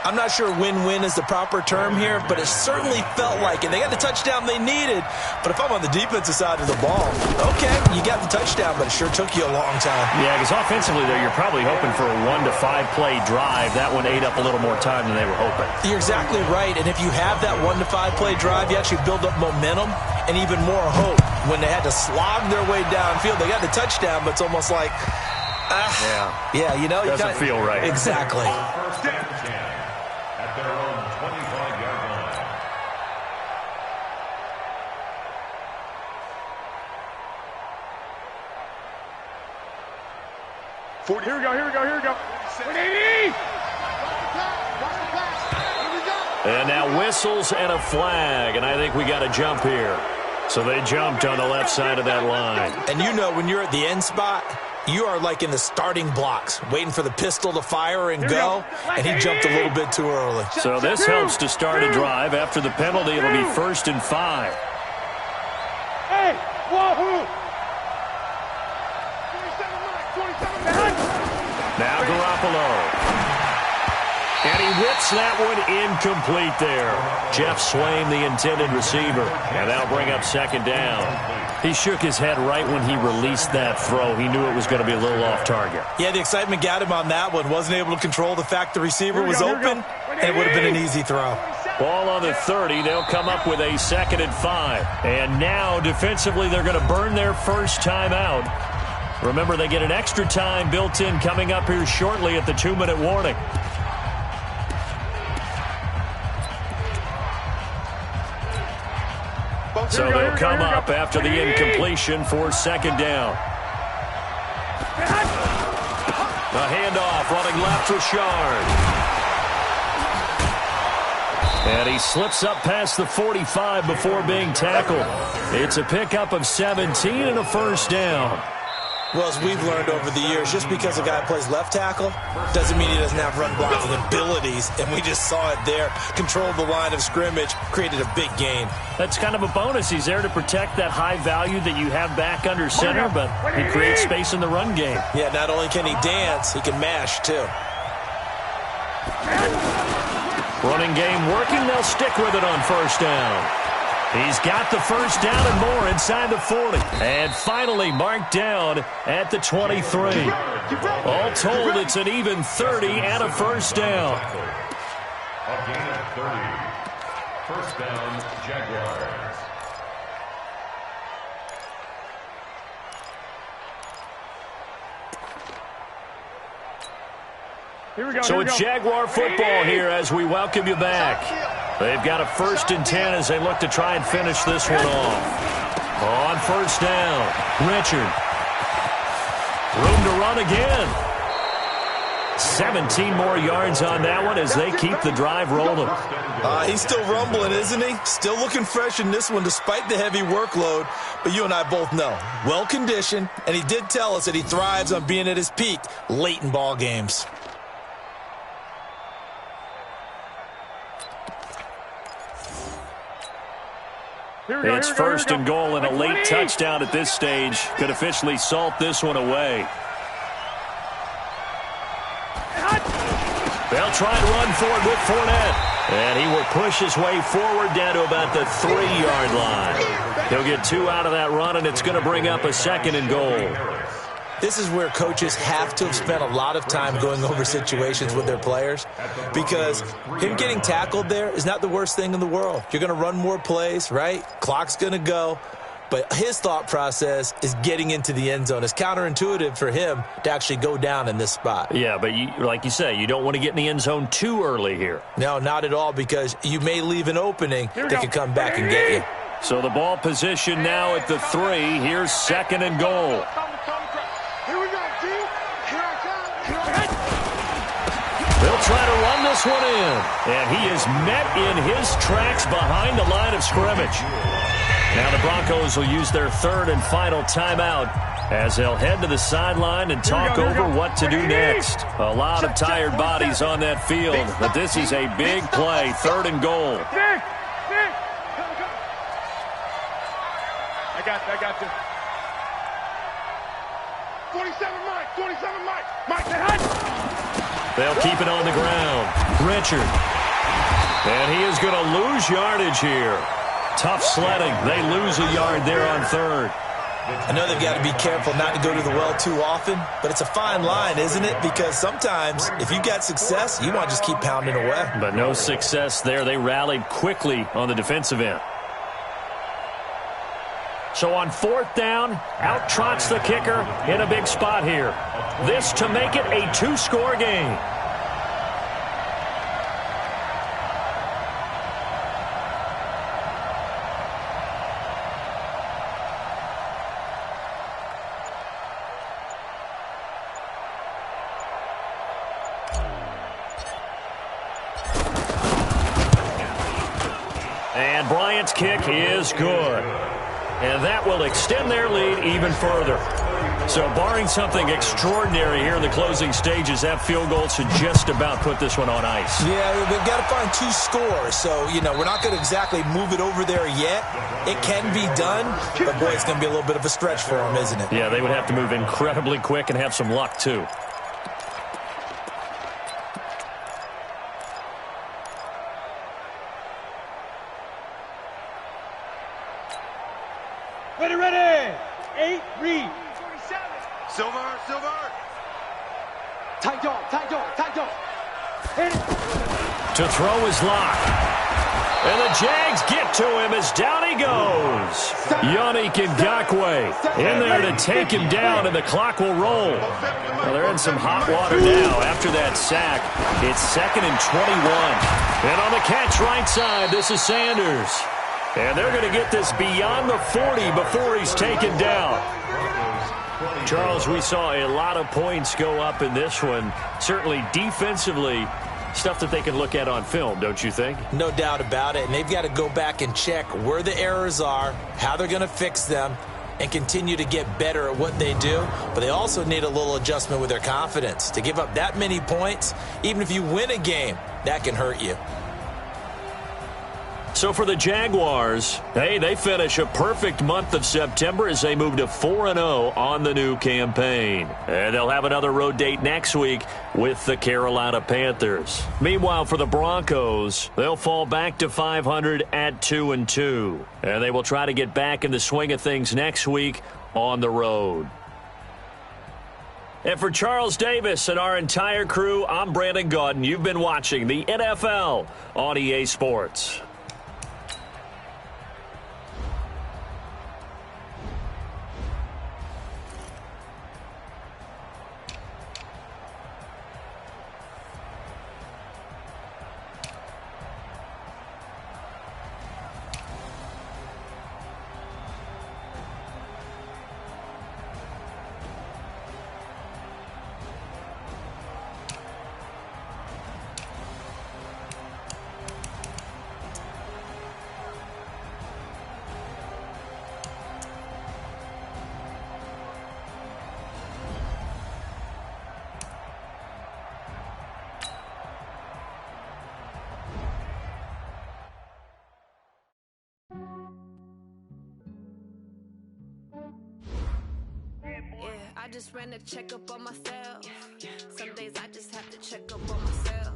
Speaker 5: I'm not sure win-win is the proper term here, but it certainly felt like it. They got the touchdown they needed, but if I'm on the defensive side of the ball, okay, you got the touchdown, but it sure took you a long time.
Speaker 2: Yeah, because offensively there, you're probably hoping for a 1 to 5 play drive. That one ate up a little more time than they were hoping.
Speaker 5: You're exactly right, and if you have that 1 to 5 play drive, you actually build up momentum, and even more hope when they had to slog their way downfield. They got the touchdown, but it's almost like, yeah, you know.
Speaker 2: Doesn't feel right.
Speaker 5: Exactly.
Speaker 4: First and 10 at their own 25-yard line.
Speaker 3: Here we go. 180!
Speaker 2: And now whistles and a flag, and I think we got a jump here. So they jumped on the left side of that line.
Speaker 5: And you know when you're at the end spot, you are like in the starting blocks, waiting for the pistol to fire and go, and he jumped a little bit too early.
Speaker 2: So this helps to start a drive. After the penalty, it'll be 1st and 5.
Speaker 3: Hey, wahoo!
Speaker 2: Now Garoppolo. And he whips that one incomplete there. Jeff Swain, the intended receiver. And that'll bring up 2nd down. He shook his head right when he released that throw. He knew it was going to be a little off target.
Speaker 5: Yeah, the excitement got him on that one. Wasn't able to control the fact the receiver was open, and it would have been an easy throw.
Speaker 2: Ball on the 30. They'll come up with a 2nd and 5. And now, defensively, they're going to burn their first time out. Remember, they get an extra time built in coming up here shortly at the 2-minute warning. So they'll come up after the incompletion for 2nd down. A handoff running left, Richard. And he slips up past the 45 before being tackled. It's a pickup of 17 and a 1st down.
Speaker 5: Well, as we've learned over the years, just because a guy plays left tackle doesn't mean he doesn't have run blocking abilities, and we just saw it there. Controlled the line of scrimmage, created a big gain.
Speaker 2: That's kind of a bonus. He's there to protect that high value that you have back under center, but he creates space in the run game.
Speaker 5: Yeah, not only can he dance, he can mash, too.
Speaker 2: Running game working. They'll stick with it on 1st down. He's got the 1st down and more inside the 40. And finally marked down at the 23. All told, it's an even 30 and a 1st down.
Speaker 4: A gain of 30. 1st down, Jaguars.
Speaker 2: So it's Jaguar football here as we welcome you back. They've got a 1st and 10 as they look to try and finish this one off. On 1st down, Richard. Room to run again. 17 more yards on that one as they keep the drive rolling.
Speaker 5: He's still rumbling, isn't he? Still looking fresh in this one despite the heavy workload. But you and I both know, well-conditioned, and he did tell us that he thrives on being at his peak late in ball games.
Speaker 2: It's 1st and goal, and a late touchdown at this stage could officially salt this one away. They'll try and run for it with Fournette. And he will push his way forward down to about the 3-yard line. He'll get 2 out of that run, and it's going to bring up a 2nd and goal.
Speaker 5: This is where coaches have to have spent a lot of time going over situations with their players, because him getting tackled there is not the worst thing in the world. You're going to run more plays, right? Clock's going to go. But his thought process is getting into the end zone. It's counterintuitive for him to actually go down in this spot.
Speaker 2: Yeah, but like you say, you don't want to get in the end zone too early here.
Speaker 5: No, not at all, because you may leave an opening that could come back and get you.
Speaker 2: So the ball position now at the 3. Here's 2nd and goal. They'll try to run this one in. And he is met in his tracks behind the line of scrimmage. Now the Broncos will use their 3rd and final timeout as they'll head to the sideline and talk over what to do next. A lot of tired bodies on that field, but this is a big play, 3rd and goal.
Speaker 3: I got this. 27 Mike. Mike, the head.
Speaker 2: They'll keep it on the ground. Richard. And he is going to lose yardage here. Tough sledding. They lose a yard there on 3rd.
Speaker 5: I know they've got to be careful not to go to the well too often, but it's a fine line, isn't it? Because sometimes if you got success, you want to just keep pounding away.
Speaker 2: But no success there. They rallied quickly on the defensive end. So on 4th down, out trots the kicker in a big spot here. This to make it a 2-score game. And Bryant's kick is good. And that will extend their lead even further. So barring something extraordinary here in the closing stages, that field goal should just about put this one on ice.
Speaker 5: Yeah, they've got to find 2 scores. So, we're not going to exactly move it over there yet. It can be done, but boy, it's going to be a little bit of a stretch for them, isn't it?
Speaker 2: Yeah, they would have to move incredibly quick and have some luck, too.
Speaker 6: Ready. 8, read.
Speaker 3: 47. Silver.
Speaker 6: Tight dog. Hit it.
Speaker 2: To throw his lock. And the Jags get to him as down he goes. Yannick Ngakoue in there to take him down, and the clock will roll. Well, they're in some hot water now after that sack. It's 2nd and 21. And on the catch right side, this is Sanders. And they're going to get this beyond the 40 before he's taken down. Charles, we saw a lot of points go up in this one. Certainly defensively, stuff that they can look at on film, don't you think?
Speaker 5: No doubt about it. And they've got to go back and check where the errors are, how they're going to fix them, and continue to get better at what they do. But they also need a little adjustment with their confidence. To give up that many points, even if you win a game, that can hurt you.
Speaker 2: So for the Jaguars, hey, they finish a perfect month of September as they move to 4-0 on the new campaign. And they'll have another road date next week with the Carolina Panthers. Meanwhile, for the Broncos, they'll fall back to 500 at 2-2. And they will try to get back in the swing of things next week on the road. And for Charles Davis and our entire crew, I'm Brandon Gaudin. You've been watching the NFL on EA Sports.
Speaker 7: I just ran a checkup on myself. Some days I just have to check up on myself.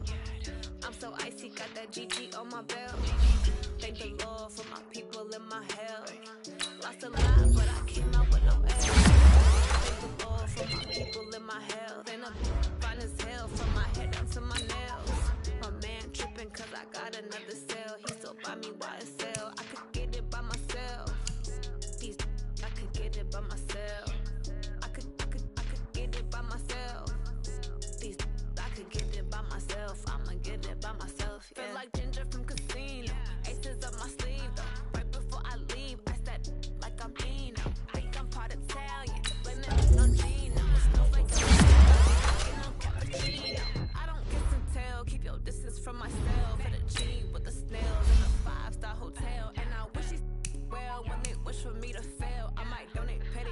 Speaker 7: I'm so icy, got that GG on my belt. Thank the Lord for my people in my hell. Lost a lot, but I came out with no L. Thank the Lord for my people in my hell. Then I'm fine as hell from my head down to my nails. My man tripping cause I got another cell. He still buy me YSL. I could get it by myself. I could get it by myself. I could get it by myself. I could get it by myself. I'ma get it by myself. Yeah. Feel like Ginger from Casino. Aces up my sleeve though. Right before I leave, I said like I'm Eno. Think I'm part Italian. Blame it on Gino. Smells like I'm cappuccino. I don't kiss and tell. Keep your distance from myself. For the G with the snails in a 5-star hotel. And I wish he well when they wish for me to fail. I might donate petty.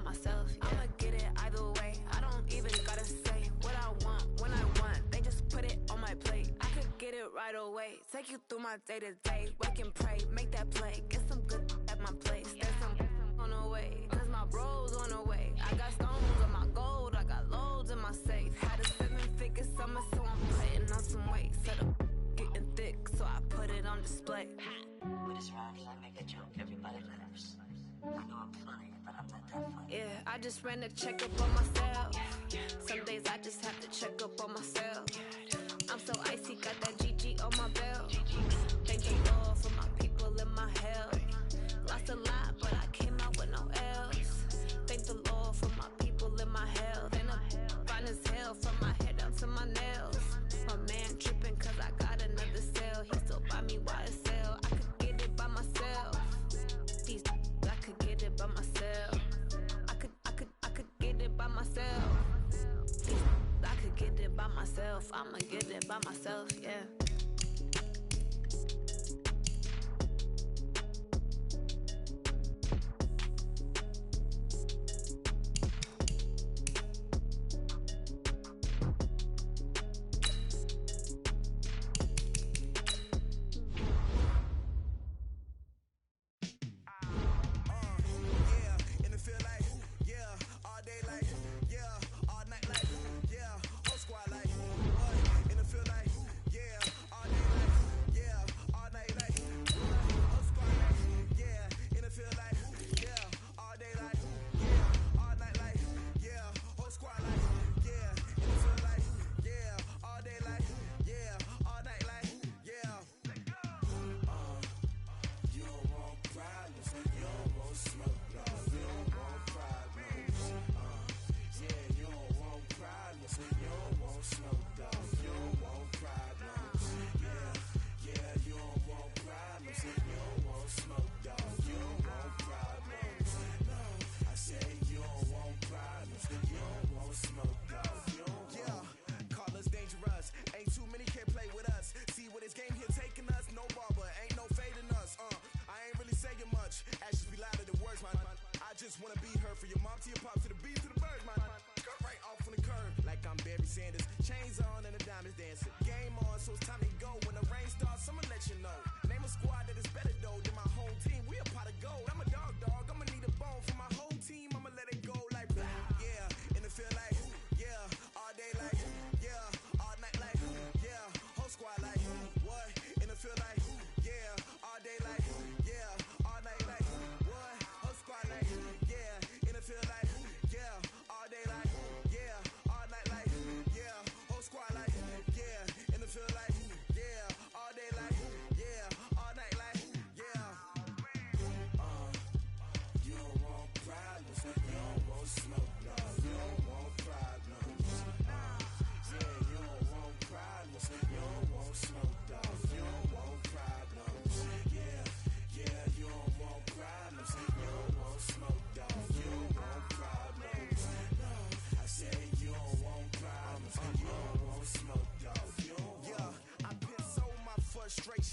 Speaker 7: myself. I'ma get it either way. I don't even gotta say what I want when I want. They just put it on my plate. I could get it right away. Take you through my day to day. Wake and pray, make that play. Get some good at my place. There's some on the way, cause my bros on the way. I got stones on my gold. I got loads in my safe. Had a 7-figure summer, so I'm putting on some weight. Set up getting thick, so I put it on display.
Speaker 8: With this round, I make a joke. Everybody laughs. I know I'm funny, but I'm not that funny.
Speaker 7: Yeah, I just ran a checkup on myself. Some days I just have to check up on myself. I'm so icy, got that GG on my belt. Thank the Lord for my people in my hell. Lost a lot, but I came out with no L's. Thank the Lord for my people in my hell. Then I'm fine as hell from my head down to my nails. My man tripping cause I got another sale. He still buy me YSL. I could get it by myself. These I could get it by myself. I could get it by myself. These I could get it by myself. I'ma get it by myself, yeah.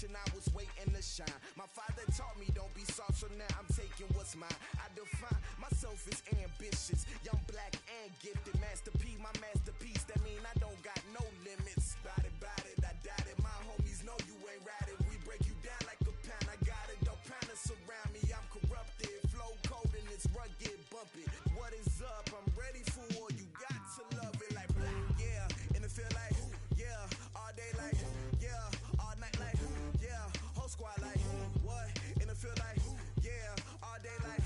Speaker 9: I was waiting to shine. My father taught me don't be soft, so now I'm taking what's mine. I define myself as ambitious, young, black, and gifted. Master P, my masterpiece. That mean I don't got no limits. Bout it, I doubt it. My homies know you ain't ratted. We break you down like a pound. I got it, don't pound us around me. I'm corrupted, flow cold and it's rugged, bumpy. What is up? I'm ready for war. You got to love it like black, yeah. And it feel like, yeah, all day like, yeah, all night like, yeah, whole squad like, what? And it feel like, yeah, all day like,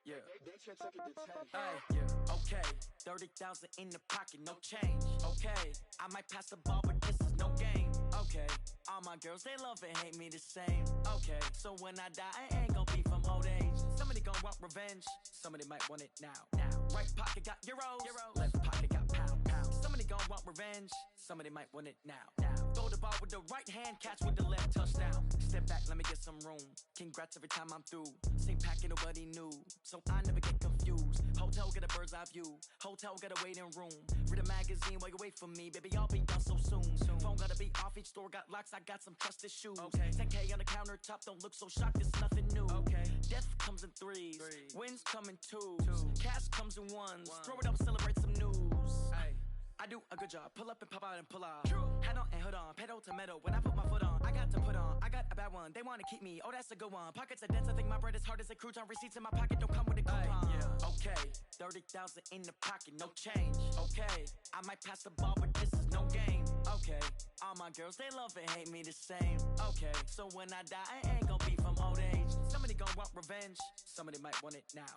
Speaker 10: Yeah. Hey, yeah. Okay. 30,000 in the pocket, no change. Okay. I might pass the ball, but this is no game. Okay. All my girls, they love and hate me the same. Okay. So when I die, I ain't gon' be from old age. Somebody gon' want revenge. Somebody might want it now. Right pocket got euros. Left pocket got pound. Somebody gon' want revenge. Somebody might want it now. Throw the ball with the right hand, catch with the left, touchdown. Step back, let me get some room. Congrats every time I'm through. Same packet, nobody knew, so I never get confused. Hotel get a bird's eye view. Hotel get a waiting room. Read a magazine while you wait for me, baby. I'll be done so soon. Phone gotta be off, each store got locks. I got some trusted shoes. Okay. 10K on the countertop, don't look so shocked. It's nothing new. Okay. Death comes in threes. Wins come in twos. Cash comes in ones. Throw it up, celebrate some news. Ay. I do a good job, pull up and pop out and pull off. Head on and hood on, pedal to metal. When I put my foot on, I got to put on. I got a bad one, they wanna keep me. Oh, that's a good one. Pockets are dense, I think my bread is hard as a crouton. Receipts in my pocket don't come with a coupon. Yeah. Okay, 30,000 in the pocket, no change. Okay, I might pass the ball, but this is no game. Okay, all my girls, they love and hate me the same. Okay, so when I die, I ain't gon' be from old age. Somebody gon' want revenge. Somebody might want it now.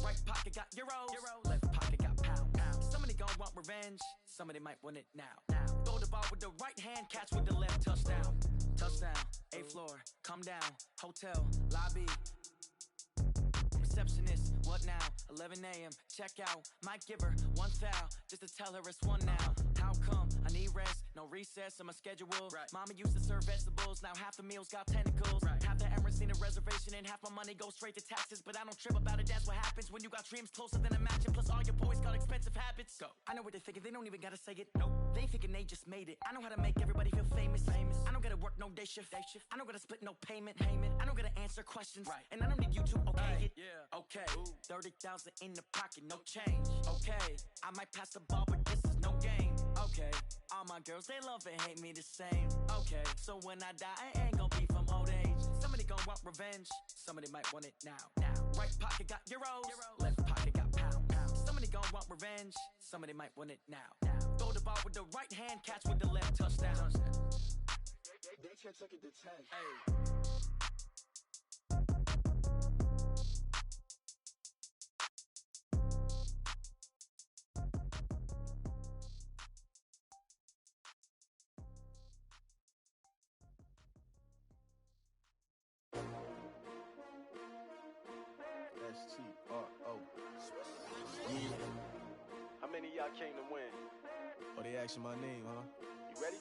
Speaker 10: Right pocket got euros. Left pocket got pound. Somebody gon' want revenge. Somebody might want it now. Throw the ball with the right hand, catch with the left, touchdown. Touchdown, 8th floor, come down, hotel, lobby. Receptionist, what now? 11 a.m., check out. Might give her one foul, just to tell her it's one now. How come? I need rest, no recess in my schedule. Right. Mama used to serve vegetables, now half the meals got tentacles. Right. Half the Emirates seen a reservation and half my money goes straight to taxes. But I don't trip about it, that's what happens when you got dreams closer than a match. And plus all your boys got expensive habits. Go. I know what they're thinking, they don't even gotta say it. Nope. They thinking they just made it. I know how to make everybody feel famous. I don't gotta work no day shift. I don't gotta split no payment. I don't gotta answer questions. Right. And I don't need you to okay it. Yeah. Okay, 30,000 in the pocket, no change. Okay, I might pass the ball, but this is no game. Okay, all my girls, they love and hate me the same. Okay, so when I die, I ain't gon' be from old age. Somebody gon' want revenge. Somebody might want it now. Right pocket got euros. Left pocket got pound. Somebody gon' want revenge. Somebody might want it now. Throw the ball with the right hand, catch with the left, touchdown.
Speaker 9: They can't take it to 10.
Speaker 10: Hey.
Speaker 9: S-T-R-O. Yeah. How many of y'all came to win?
Speaker 5: Oh, they asking my name, huh?
Speaker 9: You ready?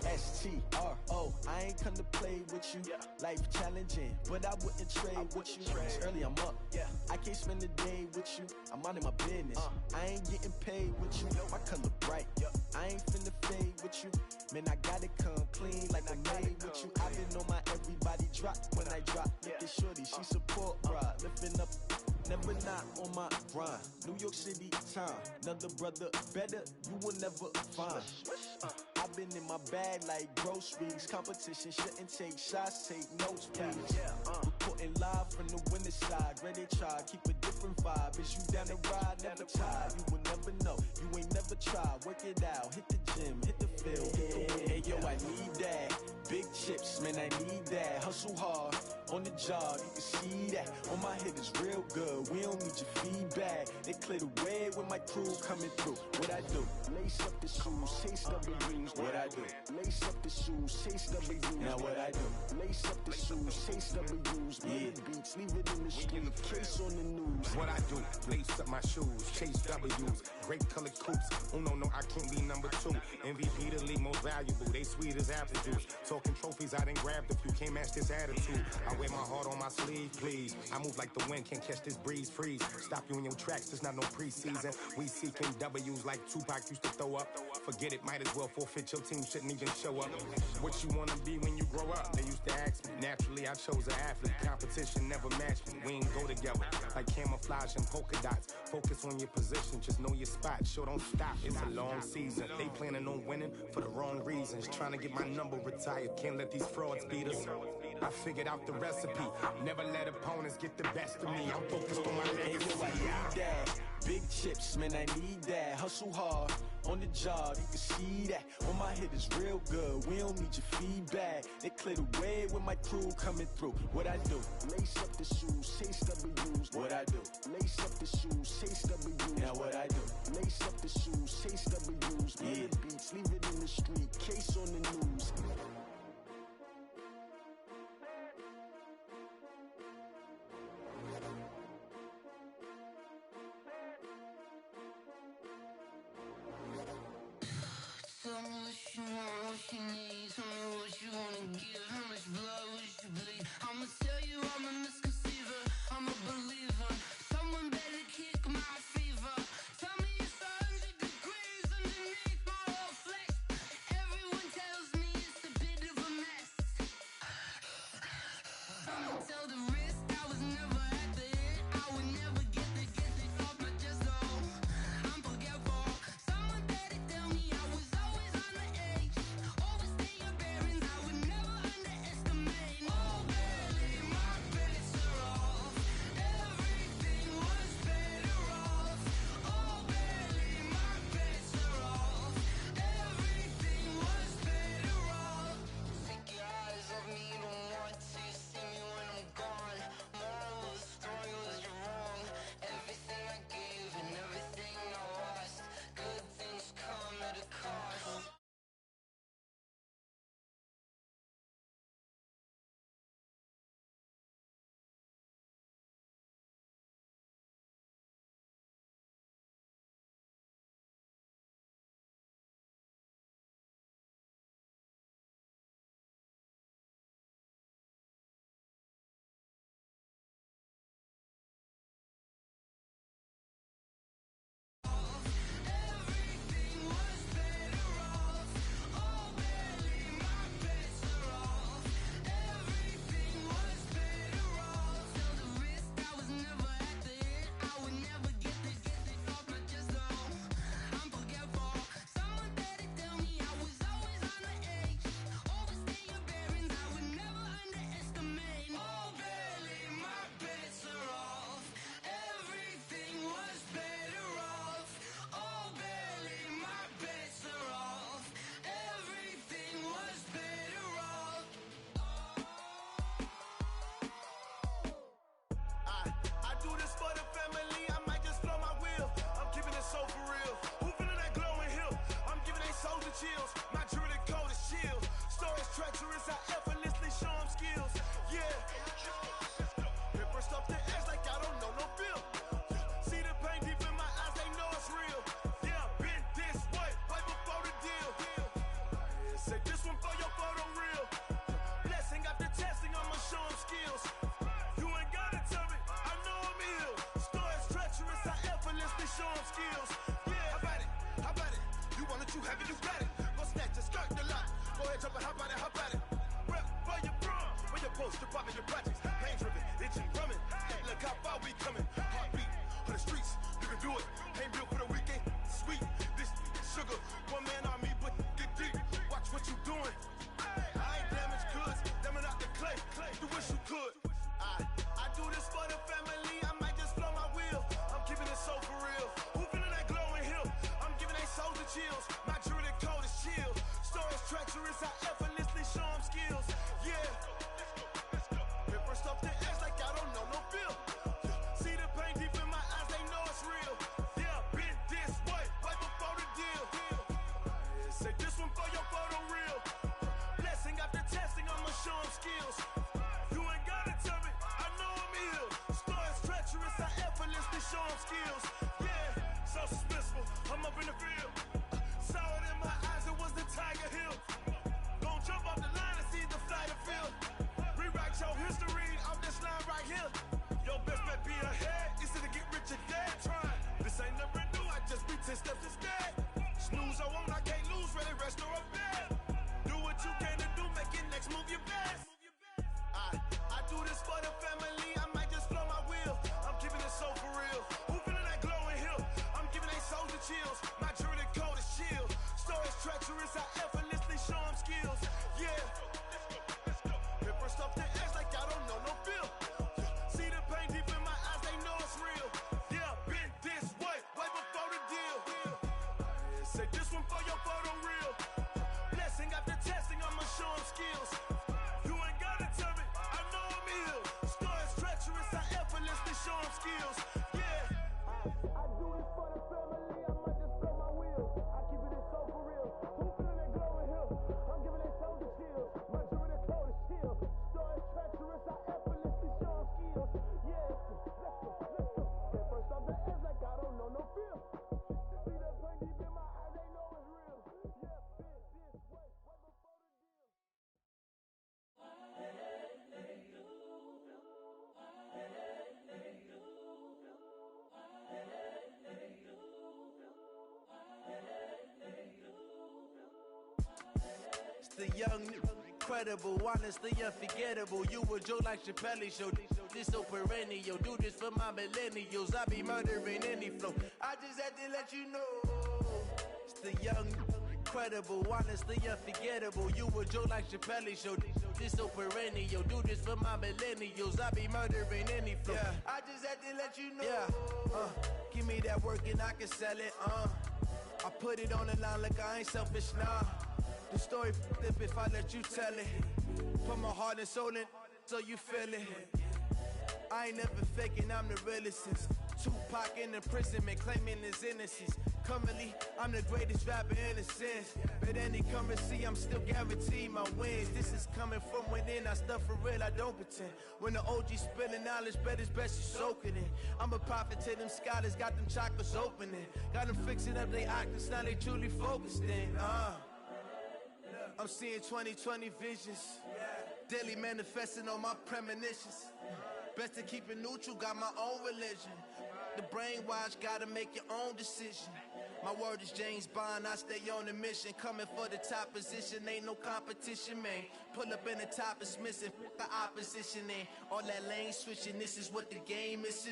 Speaker 5: S-T-R-O. I ain't come to play with you.
Speaker 9: Yeah.
Speaker 5: Life challenging, but I wouldn't trade with you. It's early, I'm up.
Speaker 9: Yeah.
Speaker 5: I can't spend the day with you. I'm minding my business. I ain't getting paid with you. My color bright. I ain't finna fade with you. Man, I gotta come clean like I'm made with you. I've been on my everybody drop when I drop. Look at shorty, she support, bruh. Lifting up, never not on my grind. New York City time. Another brother better, you will never find. I've been in my bag like groceries. Competition shouldn't take shots, take notes, please. Reporting live from the winter side. Ready to try, keep a different vibe. Is you down the ride, never tired. You will never know, you ain't never tried. Work it out, hit the gym, hit the field, hit the wind. Hey yo, I need that. Big chips, man, I need that. Hustle hard, on the job, you can see that. On my head is real good, we don't need your feedback. They clear the way with my crew coming through. What I do? Lace up the shoes, chase W's. What I do? Lace up the shoes, chase W's. Now what I do? Lace up the shoes, chase W's. Yeah. Beats, leave it in the street, case on the news.
Speaker 11: What I do? Lace up my shoes, chase W's. Great colored coops. Oh no, I can't be number 2. MVP the league most valuable. They sweet as apple juice. Talking trophies, I done grabbed a few. Can't match this attitude. I wear my heart on my sleeve, please. I move like the wind, can't catch this breeze, freeze. Stop you in your tracks, there's not no preseason. We seeking W's like Tupac used to throw up. Forget it, might as well forfeit. Your team shouldn't even show up. What you wanna be when you grow up? They used to ask me. Naturally, I chose an athlete. Competition never matched me. We ain't go together like camouflage and polka dots. Focus on your position, just know your spot. Sure, don't stop. It's a long season. They planning on winning for the wrong reasons. Trying to get my number retired. Can't let these frauds beat us. I figured out the recipe. Never let opponents get the best of me. I'm focused on my legacy.
Speaker 5: Big chips, man, I need that. Hustle hard,
Speaker 12: on the job, you can see that. On my head is real good, we don't need your feedback. They clear the way with my crew coming through. What I do? Lace up the shoes, chase W's. What I do? Lace up the shoes, chase W's. Now what I do? Lace up the shoes, chase W's. Yeah. Beats, leave it in the street, case on the news.
Speaker 13: Tell me what you want, what you need. Tell me what you wanna give. How much blood would you bleed? I'ma tell you I'm a misconceiver. I'm a believer. Someone better kick my fever. Tell me it's 100 degrees underneath my whole flesh. Everyone tells me it's a bit of a mess. I'ma tell the risk I was never at the end. I would never get it off my chest. Oh, I'm forgetful. Someone better tell me I was always on the edge. Overstay your bearings, I would never underestimate. Oh, barely, my bets are off. Everything was better off. Oh, barely, my bets are off. Everything was better off. Take your eyes off me, don't want to see me when I'm gone. Moral of the story was you're wrong. Everything I gave and everything I lost. Good things come at a cost. Everything was better off. Oh, barely, my bets are off. Everything was better off. Tell the risk I was never at the end. I would never get it off my chest. Oh, I'm forgetful. Someone better tell me I was always on the edge. Overstay your bearings, I would never underestimate. Oh, barely, my bets are off. Everything was better off. Oh, barely, my bets are off. Everything was better off.
Speaker 9: I do this for the family, I might just blow my wheel. I'm keeping it so for real. Who feeling that glowing hill? I'm giving they souls the chills. My jewelry code is chill. Stories treacherous, I effortlessly show them skills. Yeah. Paper stuff the edge like I don't know no feel. See the pain deep in my eyes, they know it's real. Yeah, been this way, right before the deal. Say this one for your photo real. Blessing after testing, I'ma show them skills. You ain't gotta tell me, I know I'm ill. Stories treacherous, I effortlessly show them skills. Yeah, how about it? How about it? You want it, you have it, you got it. Go snatch it, skirt the lot. Go ahead, jump it, how about it? How about it? Rep for your bro, when you're poster, popping your projects. Pain driven, itching, drumming. Look how far we coming. Heartbeat on the streets, you can do it. Ain't built for the weekend, sweet. This sugar, one man army, but get deep. Watch what you doing. I ain't damaged goods, damn it out the clay. You wish you could. I do this for the family, I might just blow my wheel. I'm keeping it so for real. Who feeling that glowing hill? I'm giving they souls the chills. My jewelry code is chill. Stories treacherous, I effortlessly show them skills. Yeah. Paper stuff the edge like I don't know no feel. See the pain deep in my eyes, they know it's real. Yeah, been this way, right before the deal. Say this one for your photo real. Blessing after testing, I'ma show them skills. You ain't gotta tell me, I know I'm ill. Stories treacherous, I effortlessly show them skills. Yeah, so suspenseful, I'm up in the field. Saw it in my eyes, it was the Tiger Hill. Gon' jump off the line and see the flight of field. Rewrite your history off this line right here. Your best bet be ahead, easy to get rich or dead trying. This ain't never new, I just be 10 steps instead. Snooze I won't, I can't lose, ready, rest or a bed. Do what you can to do, make it next move your best. I do this for the family, I might just blow my wheel. I'm keeping it so for real. Who feeling that glowing hill? I'm giving they souls the chills. My jewelry code
Speaker 14: The young, incredible, honestly unforgettable. You a joke like Chappelle show. This so perennial. Do this for my millennials. I be murdering any flow. I just had to let you know. It's the young, incredible, honestly unforgettable. You a joke like Chappelle show. This so perennial. Do this for my millennials. I be murdering any flow. Yeah. I just had to let you know. Yeah. Give me that work and I can sell it. I put it on the line like I ain't selfish, nah. The story flip if I let you tell it. Put my heart and soul in so you feel it. I ain't never faking, I'm the realest since Tupac in imprisonment, claiming his innocence. Currently, I'm the greatest rapper in a sense. But any currency, I'm still guaranteed my wins. This is coming from within, I stuff for real, I don't pretend. When the OG spilling knowledge, bet it's best you soak it in. I'm a prophet to them scholars, got them chakras opening. Got them fixing up they octaves, now they truly focused in. I'm seeing 2020 visions, daily manifesting on my premonitions. Best to keep it neutral, got my own religion. The brainwash, gotta make your own decision. My word is James Bond, I stay on a mission. Coming for the top position, ain't no competition, man. Pull up in the top, it's missing, the opposition ain't. All that lane switching, this is what the game is.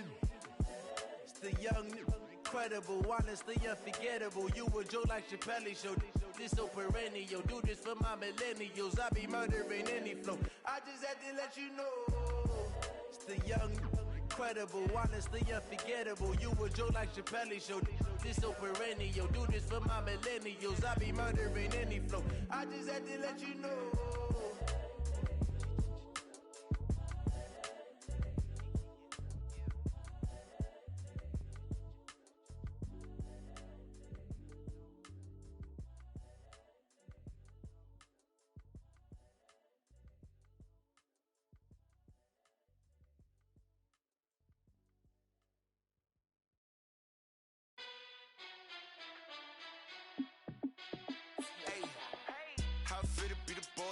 Speaker 14: It's the young, incredible, honestly unforgettable. You a joke like Chappelle show. This so perennial. Do this for my millennials. I be murdering any flow. I just had to let you know. It's the young, incredible, honestly unforgettable. You a joke like Chappelle show. This so perennial. Do this for my millennials. I be murdering any flow. I just had to let you know.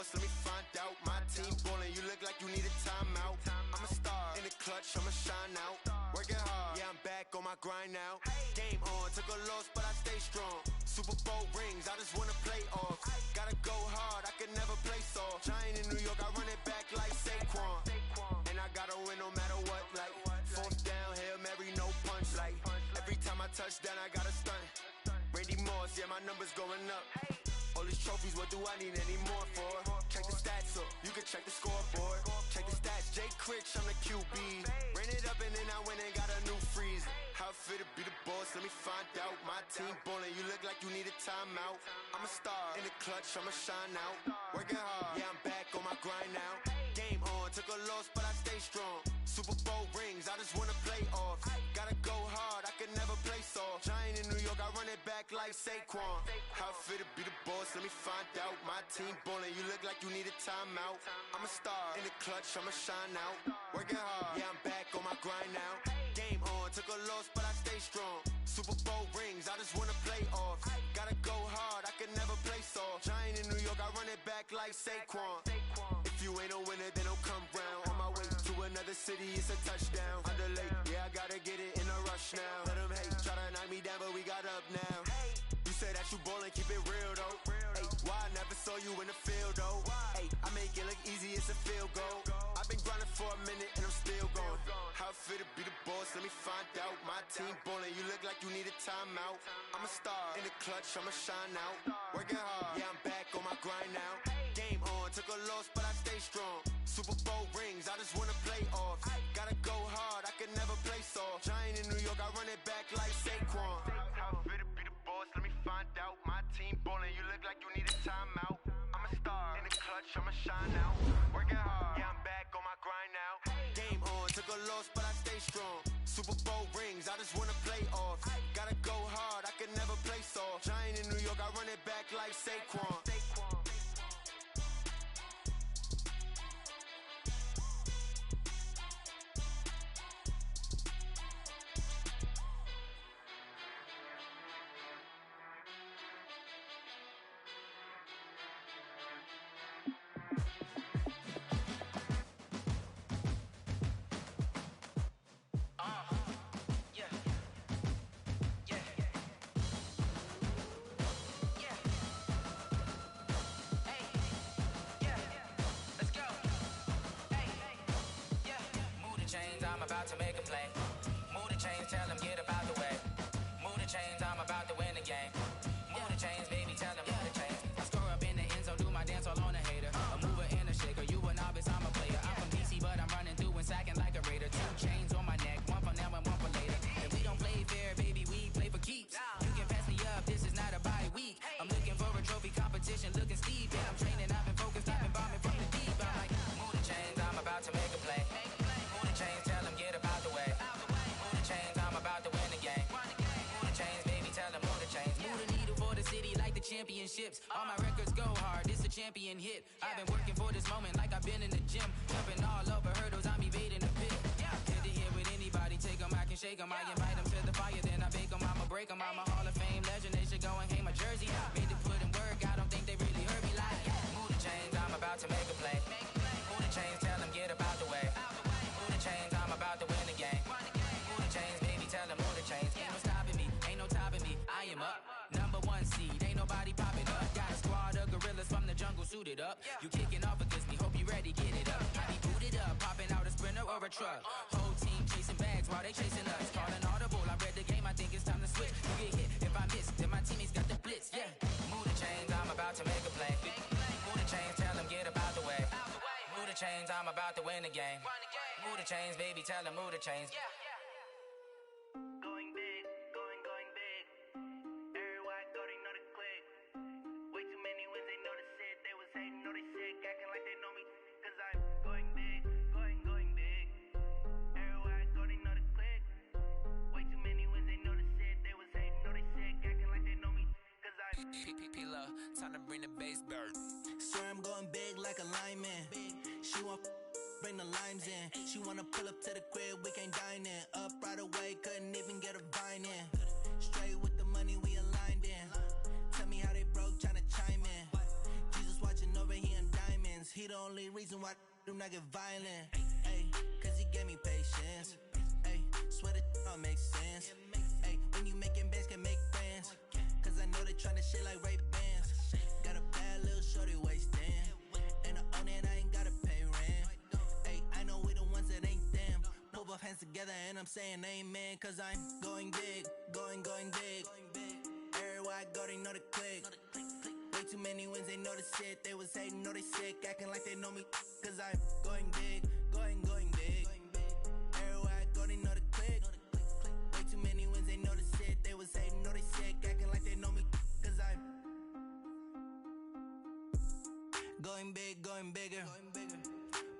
Speaker 15: Let me find out. My team ballin', you look like you need a timeout. I'm a star in the clutch, I'ma shine out. Working hard, yeah, I'm back on my grind now. Game on, took a loss, but I stay strong. Super Bowl rings, I just wanna play off. Gotta go hard, I can never play soft. Giant in New York, I run it back like Saquon. And I gotta win no matter what, like fourth down, Hail Mary, no punch. Like every time I touch down, I gotta stunt. Randy Moss, yeah, my numbers going up. All these trophies, what do I need any more for? Check the stats up, you can check the scoreboard. Check the stats, Jay Critch, I'm the QB. Ran it up and then I went and got a new freeze. How it feel to be the boss, let me find out. My team ballin', you look like you need a timeout. I'm a star in the clutch, I'ma shine out. Working hard, yeah, I'm back on my grind now. Game on, took a loss, but I stay strong. Super Bowl rings, I just wanna play off. Gotta go hard, I can never play soft. Giant in New York, I run it back like Saquon. How it feel to be the boss, let me find out. My team ballin', you look like you need a timeout. I'm a star in the clutch, I'ma shine out. Working hard, yeah, I'm back on my grind now. Game on, took a loss, but I stay strong. Super Bowl rings, I just wanna play off. Gotta go hard, I can never play soft. Giant in New York, I run it back like Saquon. If you ain't a winner, then don't come round. On my way to another city, it's a touchdown. Underlay, yeah, I gotta get it in a rush now. Let them hate, try to knock me down, but we got up now. You say that you ballin', keep it real though. Ay, why I never saw you in the field though? Ay, I make it look easy, it's a field goal. I've been grinding for a minute and I'm still going. How it feel to be the boss, let me find out. My team ballin', you look like you need a timeout. I'm a star in the clutch, I'ma shine out. Working hard, yeah, I'm back on my grind now. Game on, took a loss, but I stay strong. Super Bowl rings, I just wanna play off. Gotta go hard, I can never play soft. Giant in New York, I run it back like Saquon. How it feel to be the boss, let me find out. My team ballin', you look like you need a timeout. I'm a star in the clutch, I'ma shine out. Working hard, yeah, I'm back on my grind now. Game on, took a loss, but I stay strong. Super Bowl rings, I just wanna play off. Gotta go hard, I can never play soft. Giant in New York, I run it back like Saquon.
Speaker 1: game. Move the chains, baby, tell them move the chains. I score up in the end zone, do my dance all on a hater. A mover and a shaker, you a novice, I'm a player. I'm from DC, but I'm running through and sacking like a raider. 2 chains on my neck, one for now and one for later. And we don't play fair, baby, we play for keeps. You can pass me up, this is not a bye week. I'm looking for a trophy competition, looking steep. And I'm training, I've been focused, I've been bombing from the deep. I'm like, move the chains, I'm about to make a play. Move the chains, tell them get up out the way. Move the chains, I'm about to win the game. Move the chains, baby, tell them move the chains. Move the needle for the city like the championships. All my records go hard, this a champion hit. I've been working for this moment like I've been in the gym. Jumping all over hurdles, I'm evading the pit. Head to head with anybody, take them, I can shake them. I invite them to the fire, then I bake them. I'ma break them, I'm a Hall of Fame legend. They should go and hang my jersey. Made to put in work, I don't think they really heard me like. Move the chains, I'm about to make a play. Move the chains, tell them get up out the way. Move the chains, I'm about to win the game. Move the chains, baby, tell them move the chains. Ain't no stopping me, ain't no topping me. I am up, #1 seed, ain't nobody popping up. Got a squad of gorillas from the jungle suited up. You kicking off against me, hope you ready, get it up. I be booted up, popping out a sprinter or a truck. Whole team chasing bags while they chasing us. Calling audible, I read the game, I think it's time to switch. You get hit if I miss, then my teammates got the blitz, yeah. Move the chains, I'm about to make a play. Move the chains, tell them get up out the way. Move the chains, I'm about to win the game. Move the chains, baby, tell them move the chains.
Speaker 16: Going big, going big. Everywhere I go, they know the click. Way too many wins, they know the shit. They was hating, know they sick, acting like they know me. Cause I'm going big, going big. Everywhere I go, they know the click. Way too many wins, they know the shit. They was hating, know they sick, acting like they know me. Cause I'm
Speaker 10: P-P-P-Lo, time to bring the bass bird.
Speaker 14: Swear I'm going big like a lineman. She want bring the limes in. She wanna pull up to the crib, we can't dine in. Up right away, couldn't even get a vine in. Straight with the money, we aligned in. Tell me how they broke, tryna chime in. Jesus watching over here in diamonds. He the only reason why I do not get violent. Ay, cause he gave me patience. Ay, swear that all makes sense. Ay, when you making bands, can make friends. Cause I know they tryna shit like Ray-Bans. Got a bad little shorty wasting. And I own it, I ain't gotta pay rent. Ay, I know we the ones that ain't them. Pull both hands together and I'm saying amen. Cause I'm going big, going big. Everywhere I go, they know the click. Way too many wins, they know the shit. They was hating, know they sick, acting like they know me. Cause I'm going big, going big. Everywhere I go, they know the click. Way too many wins, they know the shit. They was hating, know they sick, acting like they know me. Cause I'm going big, going bigger.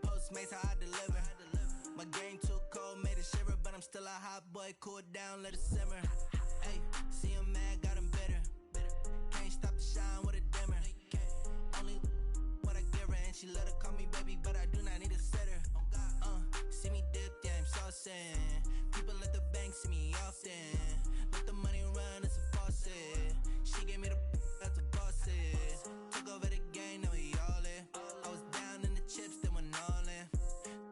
Speaker 14: Postmates, how I deliver. My game too cold, made it shiver. But I'm still a hot boy, cool it down, let it simmer. Hey, see him mad, got him bitter. Can't stop the shine with a dimmer. Only what I give her, and she let her call me baby, but I do not need a sitter. See me dip, yeah, I'm saucing. People at the bank see me often. Let the money run, it's a faucet. She gave me the that's a bosses. Took over the game, now we all in. I was down in the chips, then went all in.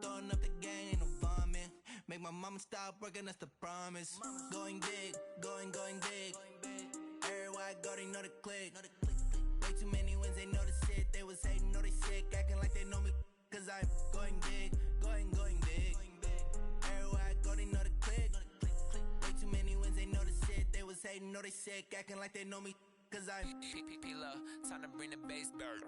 Speaker 14: Throwing up the game, ain't no vomit. Make my mama stop working, that's the promise. Going big, going big. Everywhere I go, they know the click. Way too many wins, they know the shit. They was hating, know they sick, acting like they know me. Cause I'm going big, going big. Everywhere I go, they know the click. Way too many wins, they know the shit. They was hating, know they sick, acting like they know me. Cause I'm
Speaker 10: P-P-P-Lo, time to bring the bass bird.